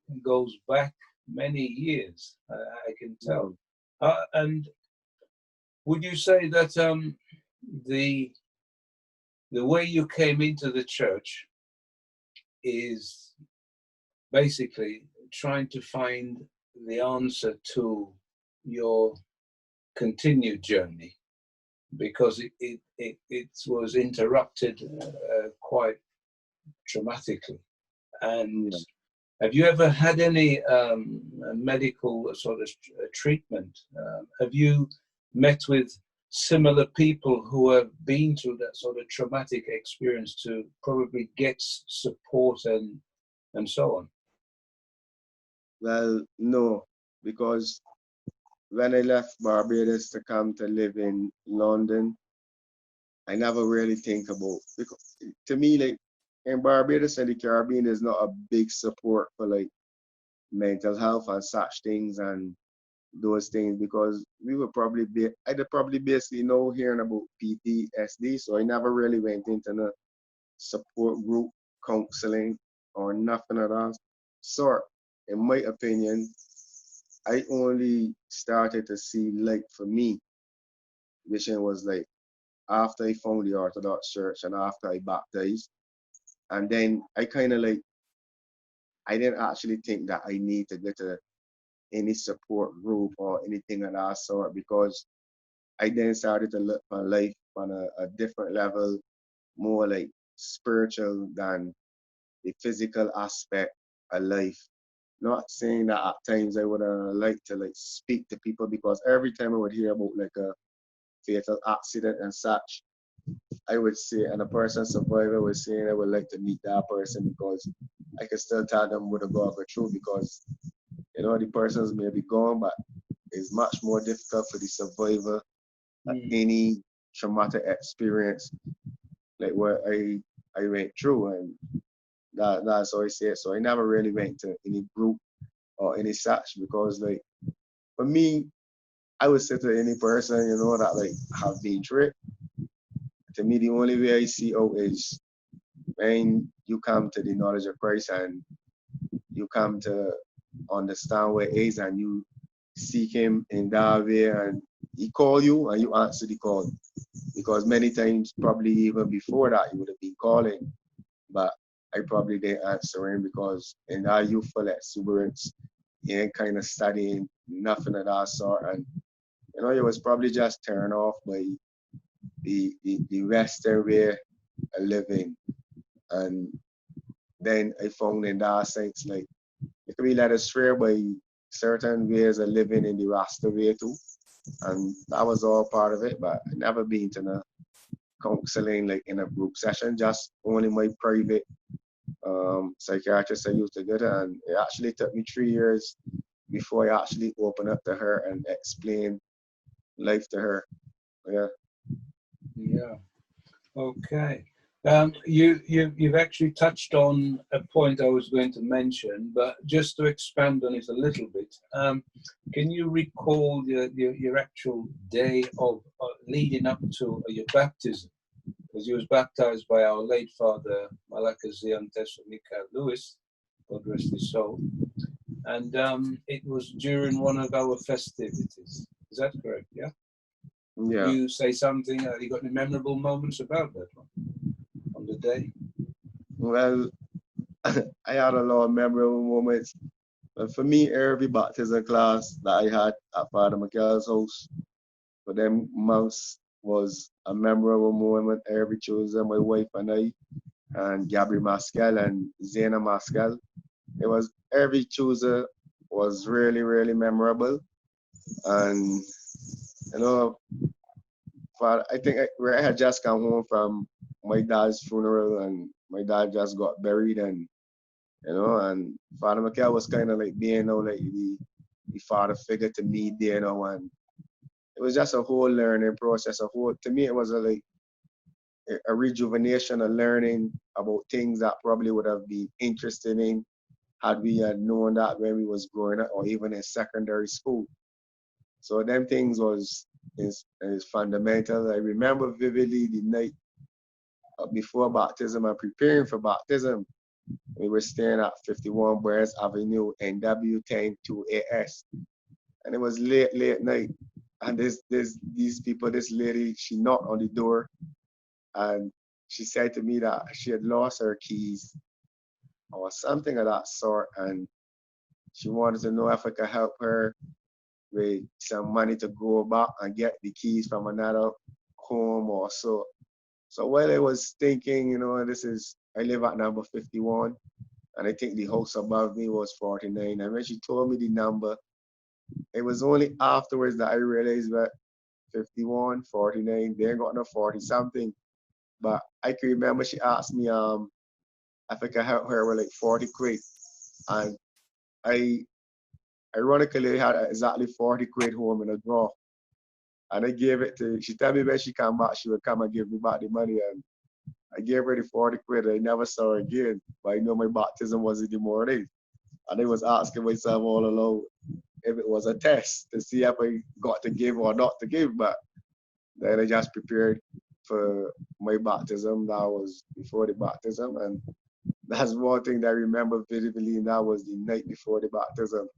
it goes back many years, I can tell. And would you say that the way you came into the church is basically trying to find the answer to your continued journey, because it was interrupted quite dramatically, and Have you ever had any medical sort of treatment? Have you met with similar people who have been through that sort of traumatic experience to probably get support and so on? Well, no, because when I left Barbados to come to live in London, I never really think about, because to me, like in Barbados and the Caribbean, there's not a big support for like mental health and such things and those things, because we would probably be, I'd probably basically know hearing about PTSD, so I never really went into the support group counseling or nothing of that sort. In my opinion, I only started to see light for me, which was like after I found the Orthodox Church and after I baptized. And then I kind of like, I didn't actually think that I need to get to any support group or anything of that sort, because I then started to look on life on a different level, more like spiritual than the physical aspect of life. Not saying that at times I would like to like speak to people, because every time I would hear about like a fatal accident and such, I would say, and a person survivor was saying I would like to meet that person, because I could still tell them what the God go through, because you know the persons may be gone, but it's much more difficult for the survivor of any traumatic experience like what I went through, and that's how I say it. So I never really went to any group or any such, because like for me, I would say to any person, you know, that like have been through it, to me the only way I see out is when you come to the knowledge of Christ and you come to understand where he is and you seek him in that way, and he call you and you answer the call. Because many times, probably even before that, he would have been calling, but I probably didn't answer him, because in our youthful exuberance, he ain't kind of studying nothing of that sort. And you know, he was probably just turned off by the Western way of living. And then I found in that sense, like, it could be led astray by certain ways of living in the Rasta way too. And that was all part of it, but I never been to the counseling like in a group session, just only my private psychiatrist I used to go to. And it actually took me 3 years before I actually opened up to her and explained life to her. Yeah. Yeah. Okay. You've actually touched on a point I was going to mention, but just to expand on it a little bit, can you recall your actual day of leading up to your baptism? Because you was baptized by our late father Malakazian Mikael Lewis, God rest his soul, and it was during one of our festivities. Is that correct? Yeah. Yeah. You say something? You got any memorable moments about that one on the day? Well, I had a lot of memorable moments. But for me, every baptism class that I had at Father Michael's house, for them months, was a memorable moment every Tuesday. My wife and I, and Gabri Maskel and Zena Maskel, it was every Tuesday was really, really memorable. And you know, I think I had just come home from my dad's funeral, and my dad just got buried, and you know, and Father Michael was kind of like being, you know, like the father figure to me there, you know, and it was just a whole learning process. To me, it was like a rejuvenation of learning about things that probably would have been interested in had we had known that when we was growing up or even in secondary school. So them things is fundamental. I remember vividly the night before baptism and preparing for baptism. We were staying at 51 Burns Avenue, NW10 2AS. And it was late night. And these people, this lady, she knocked on the door and she said to me that she had lost her keys or something of that sort. And she wanted to know if I could help her with some money to go back and get the keys from another home or so. So while I was thinking, you know, I live at number 51. And I think the house above me was 49. And when she told me the number, it was only afterwards that I realized that 51, 49, they ain't got no 40 something. But I can remember she asked me if I could help her with like 40 quid. And I ironically had exactly 40 quid home in a drawer. And I gave it to, she told me when she come back, she would come and give me back the money. And I gave her the 40 quid. I never saw her again. But I know my baptism was in the morning. And I was asking myself all along if it was a test to see if I got to give or not to give. But then I just prepared for my baptism. That was before the baptism. And that's one thing that I remember vividly, and that was the night before the baptism.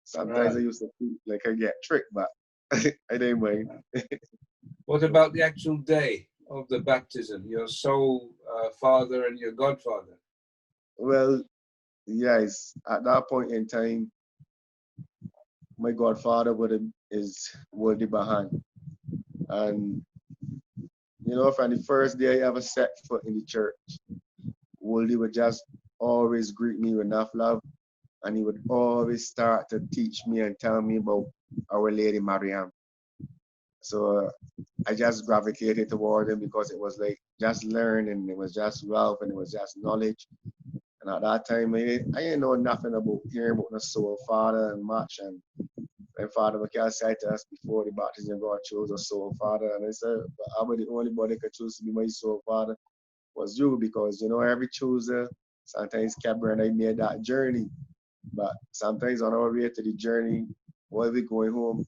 Sometimes I used to feel like I get tricked, but I didn't mind. What about the actual day of the baptism, your soul father and your godfather? Well, yes, at that point in time, my godfather is Wolde Berhan. And, you know, from the first day I ever set foot in the church, Wolde would just always greet me with enough love. And he would always start to teach me and tell me about Our Lady Mariam. So I just gravitated toward him because it was like just learning, it was just love, and it was just knowledge. And at that time, I didn't know nothing about hearing about the soul father and much. And when Father Maskel said to us before the baptism, God chose a soul father. And I said, but I was the only body could choose to be my soul father was you, because, you know, every Tuesday, sometimes Cabra and I made that journey. But sometimes on our way to the journey, while we going home,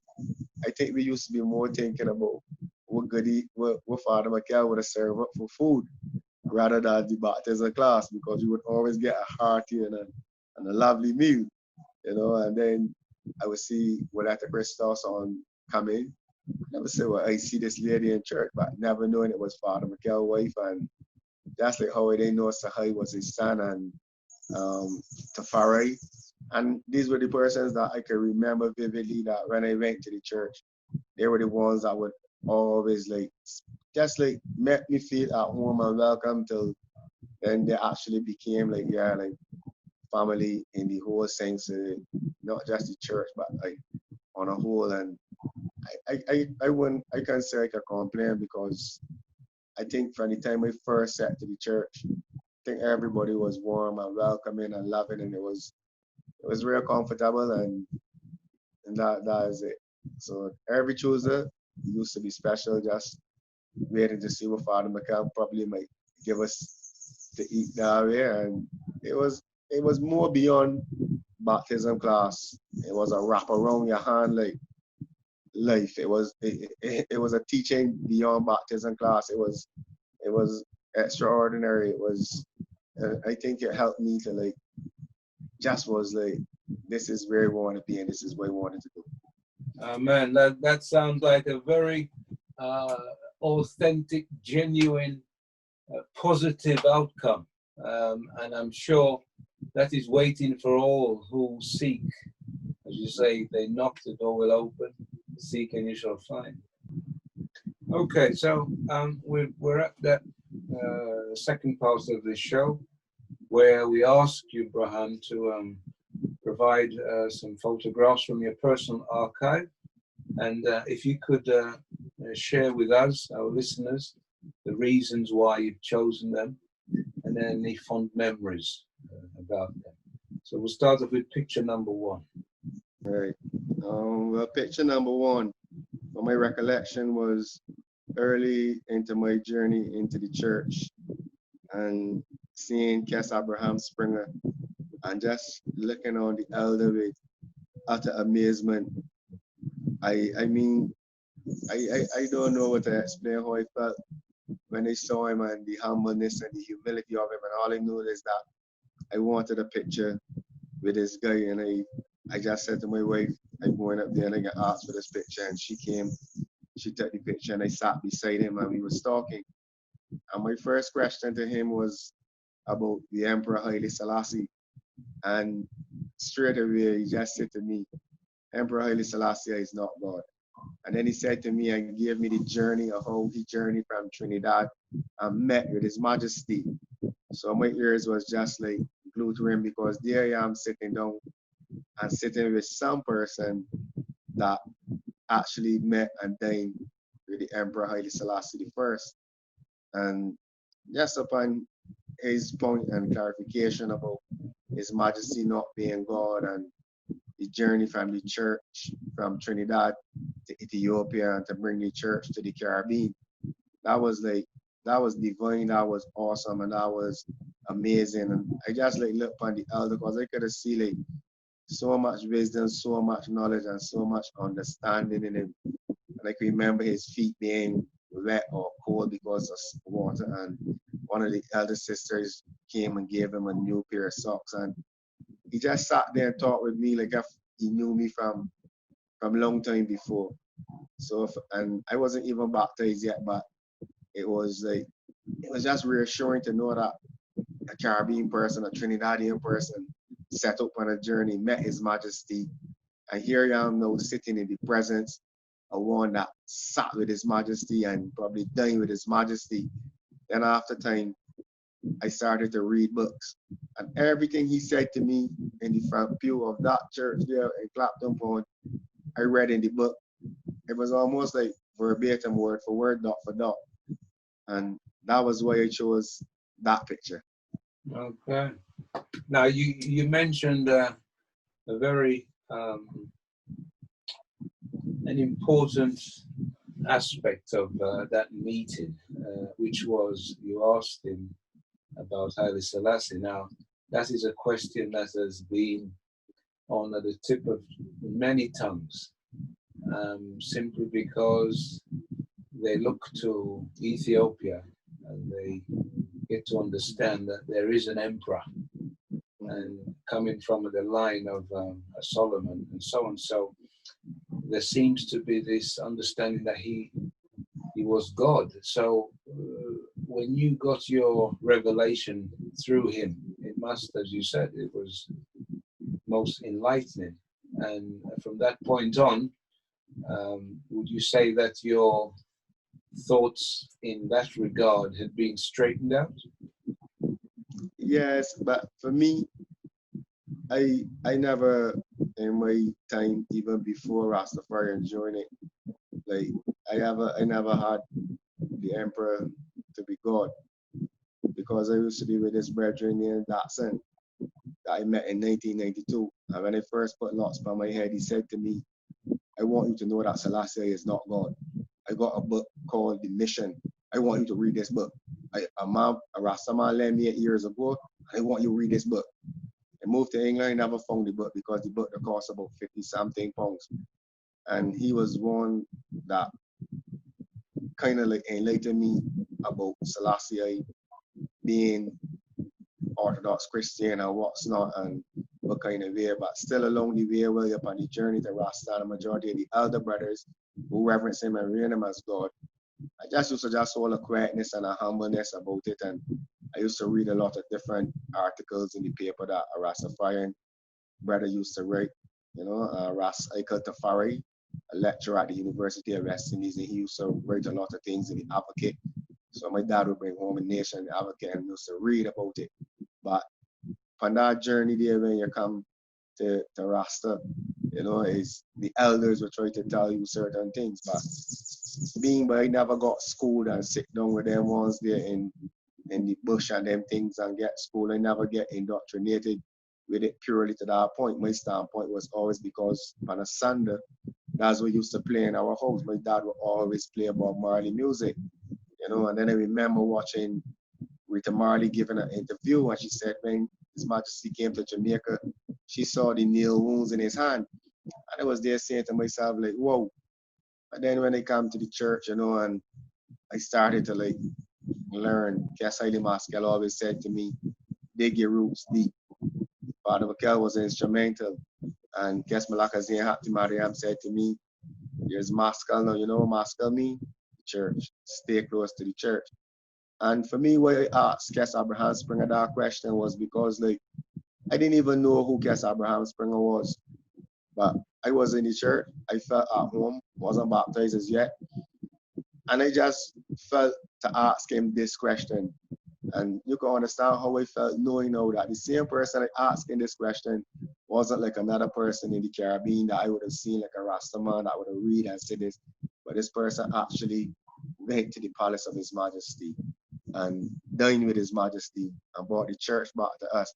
I think we used to be more thinking about what Father Maskel would have served up for food rather than the baptism class, because we would always get a hearty and a lovely meal, you know. And then I would see Welde Kristos on come in. I would say, well, I see this lady in church, but never knowing it was Father Maskel's wife. And that's like how I didn't know Tserha was his son, and Tafari. And these were the persons that I can remember vividly that when I went to the church, they were the ones that would always like, just like make me feel at home and welcome, till then they actually became like, yeah, like family in the whole sense, not just the church, but like on a whole. And I can't say I can complain, because I think from the time I first sat to the church, I think everybody was warm and welcoming and loving, and it was real comfortable, and that is it. So every Tuesday used to be special, just waiting to see what Father Maskel probably might give us to eat that way. And it was more beyond baptism class. It was a wrap around your hand like life. It was a teaching beyond baptism class. It was extraordinary. It was I think it helped me to like, just was like, this is where I want to be and this is what I wanted to do. Man, that sounds like a very authentic, genuine, positive outcome. And I'm sure that is waiting for all who seek. As you say, they knock, the door will open. Seek and you shall find. Okay, so we're at that second part of this show, where we ask you, Berhan, to provide some photographs from your personal archive. And if you could share with us, our listeners, the reasons why you've chosen them, and then any fond memories about them. So we'll start off with picture number one. All right. Well, picture number one, well, my recollection was early into my journey into the church, and seeing Kes Abraham Springer and just looking on the elder with utter amazement. I mean, I don't know what to explain how I felt when I saw him, and the humbleness and the humility of him. And all I knew is that I wanted a picture with this guy. And I just said to my wife, I'm going up there and I got asked for this picture. And she came, she took the picture, and I sat beside him and we was talking. And my first question to him was about the Emperor Haile Selassie. And straight away, he just said to me, Emperor Haile Selassie is not God. And then he said to me and gave me the journey of how he journeyed from Trinidad and met with His Majesty. So my ears was just like clue to him, because there I am sitting down and sitting with some person that actually met and dined with the Emperor Haile Selassie the First. And just upon his point and clarification about His Majesty not being God, and the journey from the church from Trinidad to Ethiopia and to bring the church to the Caribbean, that was divine, that was awesome, and that was amazing. And I just like look on the elder, because I could have see like so much wisdom, so much knowledge, and so much understanding in him. And I can remember his feet being wet or cold because of water, and one of the elder sisters came and gave him a new pair of socks, and he just sat there and talked with me like if he knew me from a long time before. So and I wasn't even baptized yet, but it was just reassuring to know that a Caribbean person, a Trinidadian person, set up on a journey, met His Majesty, and here I am now sitting in the presence of one that sat with His Majesty and probably dined with His Majesty. Then after time, I started to read books, and everything he said to me in the front pew of that church there in Clapton Pond, I read in the book. It was almost like verbatim, word for word, dot for dot. And that was why I chose that picture. Okay. Now you mentioned a very an important aspect of that meeting, which was you asked him about Haile Selassie. Now, that is a question that has been on the tip of many tongues, simply because they look to Ethiopia and they get to understand that there is an emperor, and coming from the line of Solomon and so on. So there seems to be this understanding that he was God. So when you got your revelation through him, it must, as you said, it was most enlightening. And from that point on, would you say that your thoughts in that regard had been straightened out? Yes, but for me, I never in my time, even before Rastafari joined it, like I never had the emperor to be God, because I used to be with this brethren named Deacon that I met in 1992. And when I first put locks by my head, he said to me, I want you to know that Selassie is not God. I got a book called The Mission. I want you to read this book. A Rastaman lent me 8 years ago. I want you to read this book. I moved to England, I never found the book because the book cost about 50 something pounds. And he was one that kind of like enlightened me about Selassie being Orthodox Christian and what's not, and what kind of way, but still along the way, well, upon the journey to Rasta, the majority of the elder brothers who reverence him and reign him as God. I just used to just hold a quietness and a humbleness about it, and I used to read a lot of different articles in the paper that a Rastafarian brother used to write, Ras Eichel Tafari, a lecturer at the University of West Indies, and he used to write a lot of things in the Advocate. So my dad would bring home a Nation, the Advocate, and used to read about it. But on that journey there, when you come to Rasta, is the elders will try to tell you certain things, but I never got schooled and sit down with them ones there in the bush and them things and get schooled. I never get indoctrinated with it purely to that point. My standpoint was always because on a Sunday, that's what we used to play in our house. My dad would always play Bob Marley music, and then I remember watching Rita Marley giving an interview, and she said when His Majesty came to Jamaica, she saw the nail wounds in his hand. And I was there saying to myself, like, whoa. And then when I come to the church, and I started to like learn, Haile Maskel always said to me, dig your roots deep. Father Maskel was instrumental. And Kes Malakazine Hapti Mariam said to me, there's Maskel now, you know what Maskel mean? Church. Stay close to the church. And for me, why I asked Kes Abraham Springer that question was because like I didn't even know who Kes Abraham Springer was. But I was in the church, I felt at home, wasn't baptized as yet. And I just felt to ask him this question. And you can understand how I felt knowing now that the same person asking this question wasn't like another person in the Caribbean that I would have seen like a Rastaman that would have read and said this, but this person actually went to the palace of His Majesty and dined with His Majesty and brought the church back to us.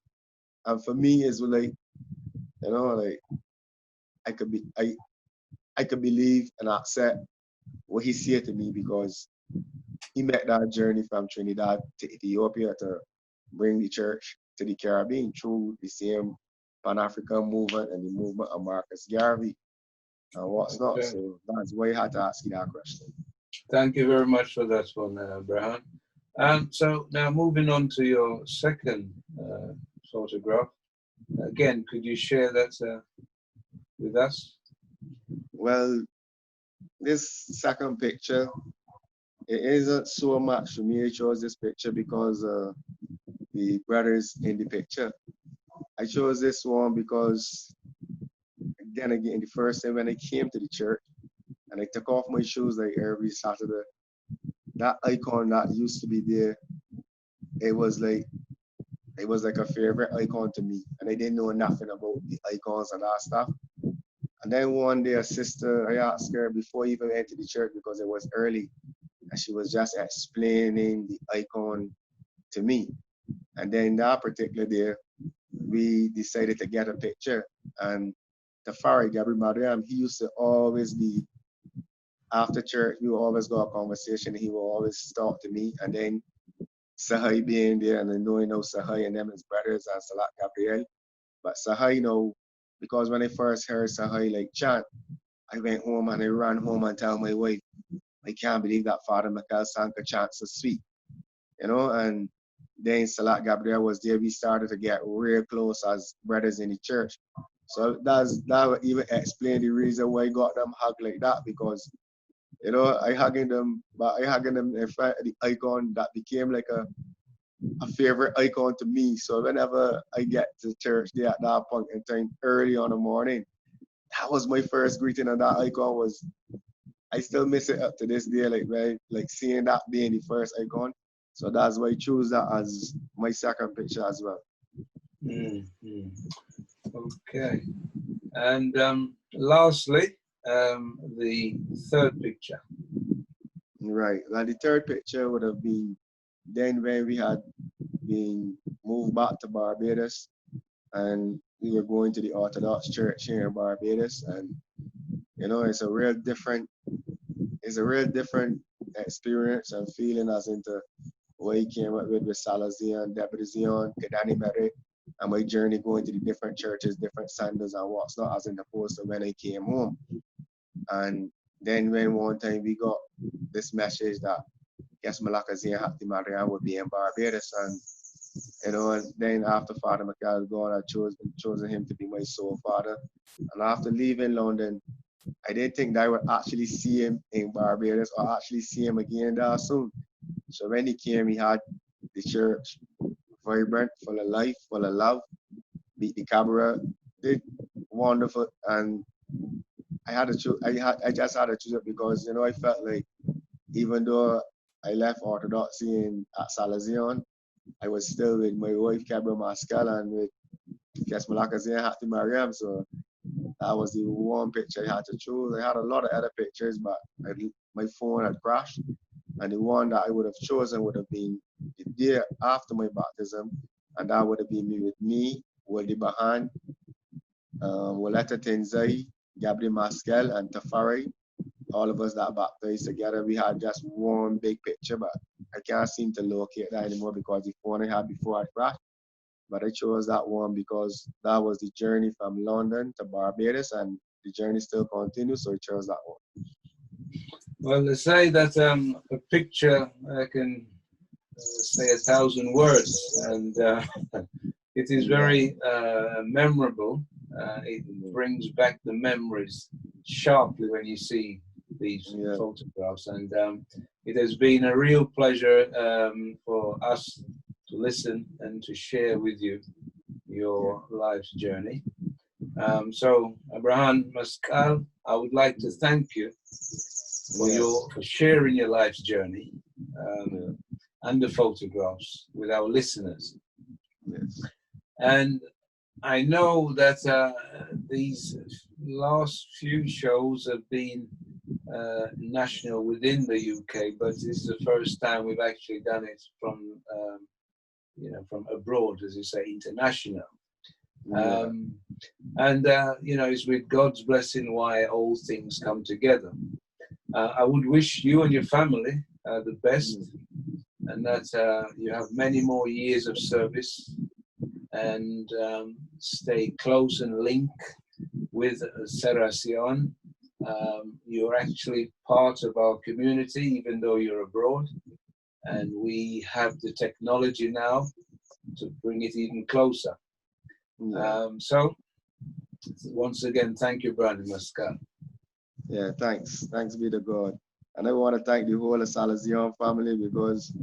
And for me, it's like, you know, like I could believe and accept what he said to me because he made that journey from Trinidad to Ethiopia to bring the church to the Caribbean through the same Pan-African movement and the movement of Marcus Garvey and what's not. Okay. So that's why I had to ask you that question. Thank you very much for that one, Berhan. So now moving on to your second photograph. Again, could you share that with us? Well, this second picture, it isn't so much for me. I chose this picture because the brothers in the picture. I chose this one because, again, the first time when I came to the church and I took off my shoes like every Saturday, that icon that used to be there, it was like a favorite icon to me. And I didn't know nothing about the icons and that stuff. And then one day a sister, I asked her before I even went to the church because it was early, and she was just explaining the icon to me. And then that particular day, we decided to get a picture. And Tafari, Mariam, he used to always be, after church, we would always go a conversation. He would always talk to me. And then Sahai being there and then knowing Sahai and them as brothers and Salat Gabriel. But Sahai, because when I first heard Sahai like chant, I went home and I ran home and tell my wife, I can't believe that Father Michael sang a chant so sweet, and then Salat Gabriel was there. We started to get real close as brothers in the church. So that would even explain the reason why I got them hugged like that, because I hugging them in front of the icon that became like a favorite icon to me. So whenever I get to church there at that point in time, early on the morning, that was my first greeting, and that icon was, I still miss it up to this day, like seeing that being the first icon. So that's why I choose that as my second picture as well. Mm-hmm. Okay. And lastly, the third picture. Right. Now the third picture would have been then when we had been moved back to Barbados, and we were going to the Orthodox church here in Barbados, and it's a real different experience and feeling as into what he came up with Salazian, Debrizion, Kedani Merit, and my journey going to the different churches, different Sundays and what's not, as in opposed to when I came home. And then when one time we got this message that Yes Malakazian Hati Mariam would be in Barbados, and and then after Father Michael gone, I chosen him to be my soul father. And after leaving London, I didn't think that I would actually see him in Barbados or actually see him again that soon. So when he came, he had the church vibrant, full of life, full of love, beat the camera, did wonderful. And I had to choose, I just had to choose it because, I felt like even though I left Orthodoxy at Salazion, I was still with my wife, Maskel, and with Malakazian Hati Mariam. So that was the one picture I had to choose. I had a lot of other pictures, but my phone had crashed. And the one that I would have chosen would have been the day after my baptism. And that would have been with me, Wolde Berhan, Wolete Tenzai, Gabriel Maskel, and Tafari. All of us that baptized together. We had just one big picture, but I can't seem to locate that anymore because the phone I had before I crashed. But I chose that one because that was the journey from London to Barbados, and the journey still continues, so I chose that one. Well, they say that a picture can say 1,000 words, and it is very memorable. It brings back the memories sharply when you see these photographs, and it has been a real pleasure for us to listen and to share with you your life's journey. So, Berhan Maskel, I would like to thank you for sharing your life's journey. and the photographs with our listeners. Yes. And I know that these last few shows have been national within the UK, but this is the first time we've actually done it from, from abroad, as you say, international. And it's with God's blessing why all things come together. I would wish you and your family the best, and that you have many more years of service, and stay close and link with Tserha Tsion. You're actually part of our community, even though you're abroad, and we have the technology now to bring it even closer. So, once again, thank you, Brother Maskel. Yeah, thanks. Thanks be to God. And I want to thank the whole of Salesian family because,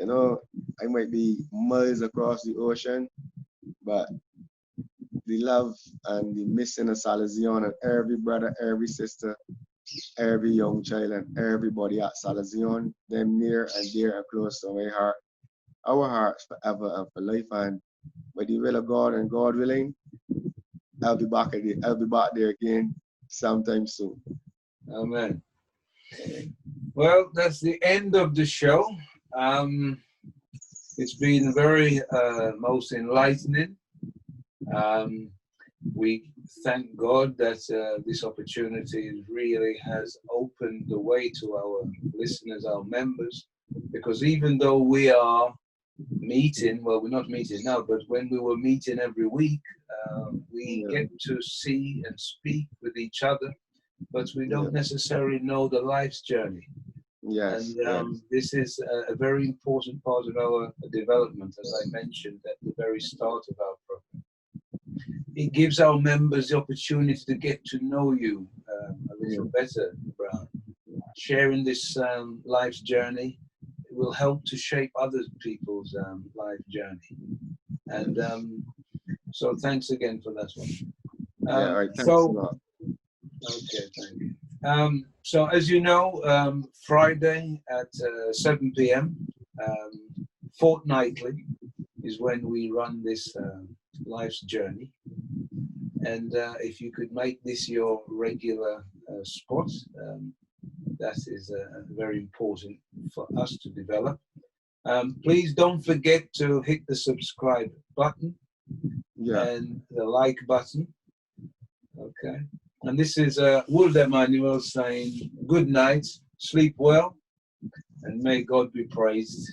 I might be miles across the ocean, but the love and the missing of Salesian and every brother, every sister, every young child, and everybody at Salesian, them near and dear and close to my heart, our hearts forever and for life. And by the will of God and God willing, I'll be back there again sometime soon. Amen. Well, that's the end of the show. It's been very most enlightening. We thank God that this opportunity really has opened the way to our listeners, our members, because even though we are meeting, well, we're not meeting now, but when we were meeting every week, we get to see and speak with each other, but we don't necessarily know the life's journey. Yes. And this is a very important part of our development, as I mentioned at the very start of our program. It gives our members the opportunity to get to know you a little better, Berhan. Sharing this life's journey will help to shape other people's life journey. And so thanks again for that one. All right, thanks a lot. Okay, thank you. So as you know, Friday at 7 p.m. Fortnightly is when we run this life's journey. And if you could make this your regular spot, that is very important for us to develop. Please don't forget to hit the subscribe button and the like button. Okay. And this is Welde Amanu'el saying good night, sleep well, and may God be praised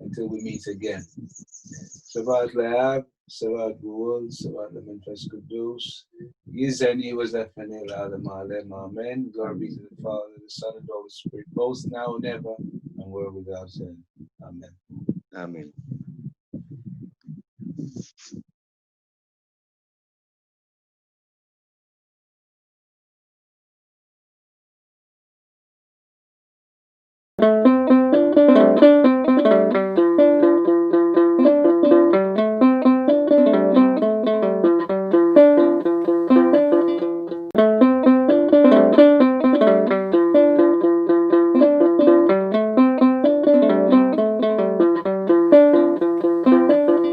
until we meet again. Shabbat Le'ab, Shabbat G'ul, Shabbat Le'Menfes Kudus, Yizeni was Efeni L'Adam Alem, Amen. Glory be to the Father, the Son, and the Holy Spirit, both now and ever, and world without end. Amen. Amen.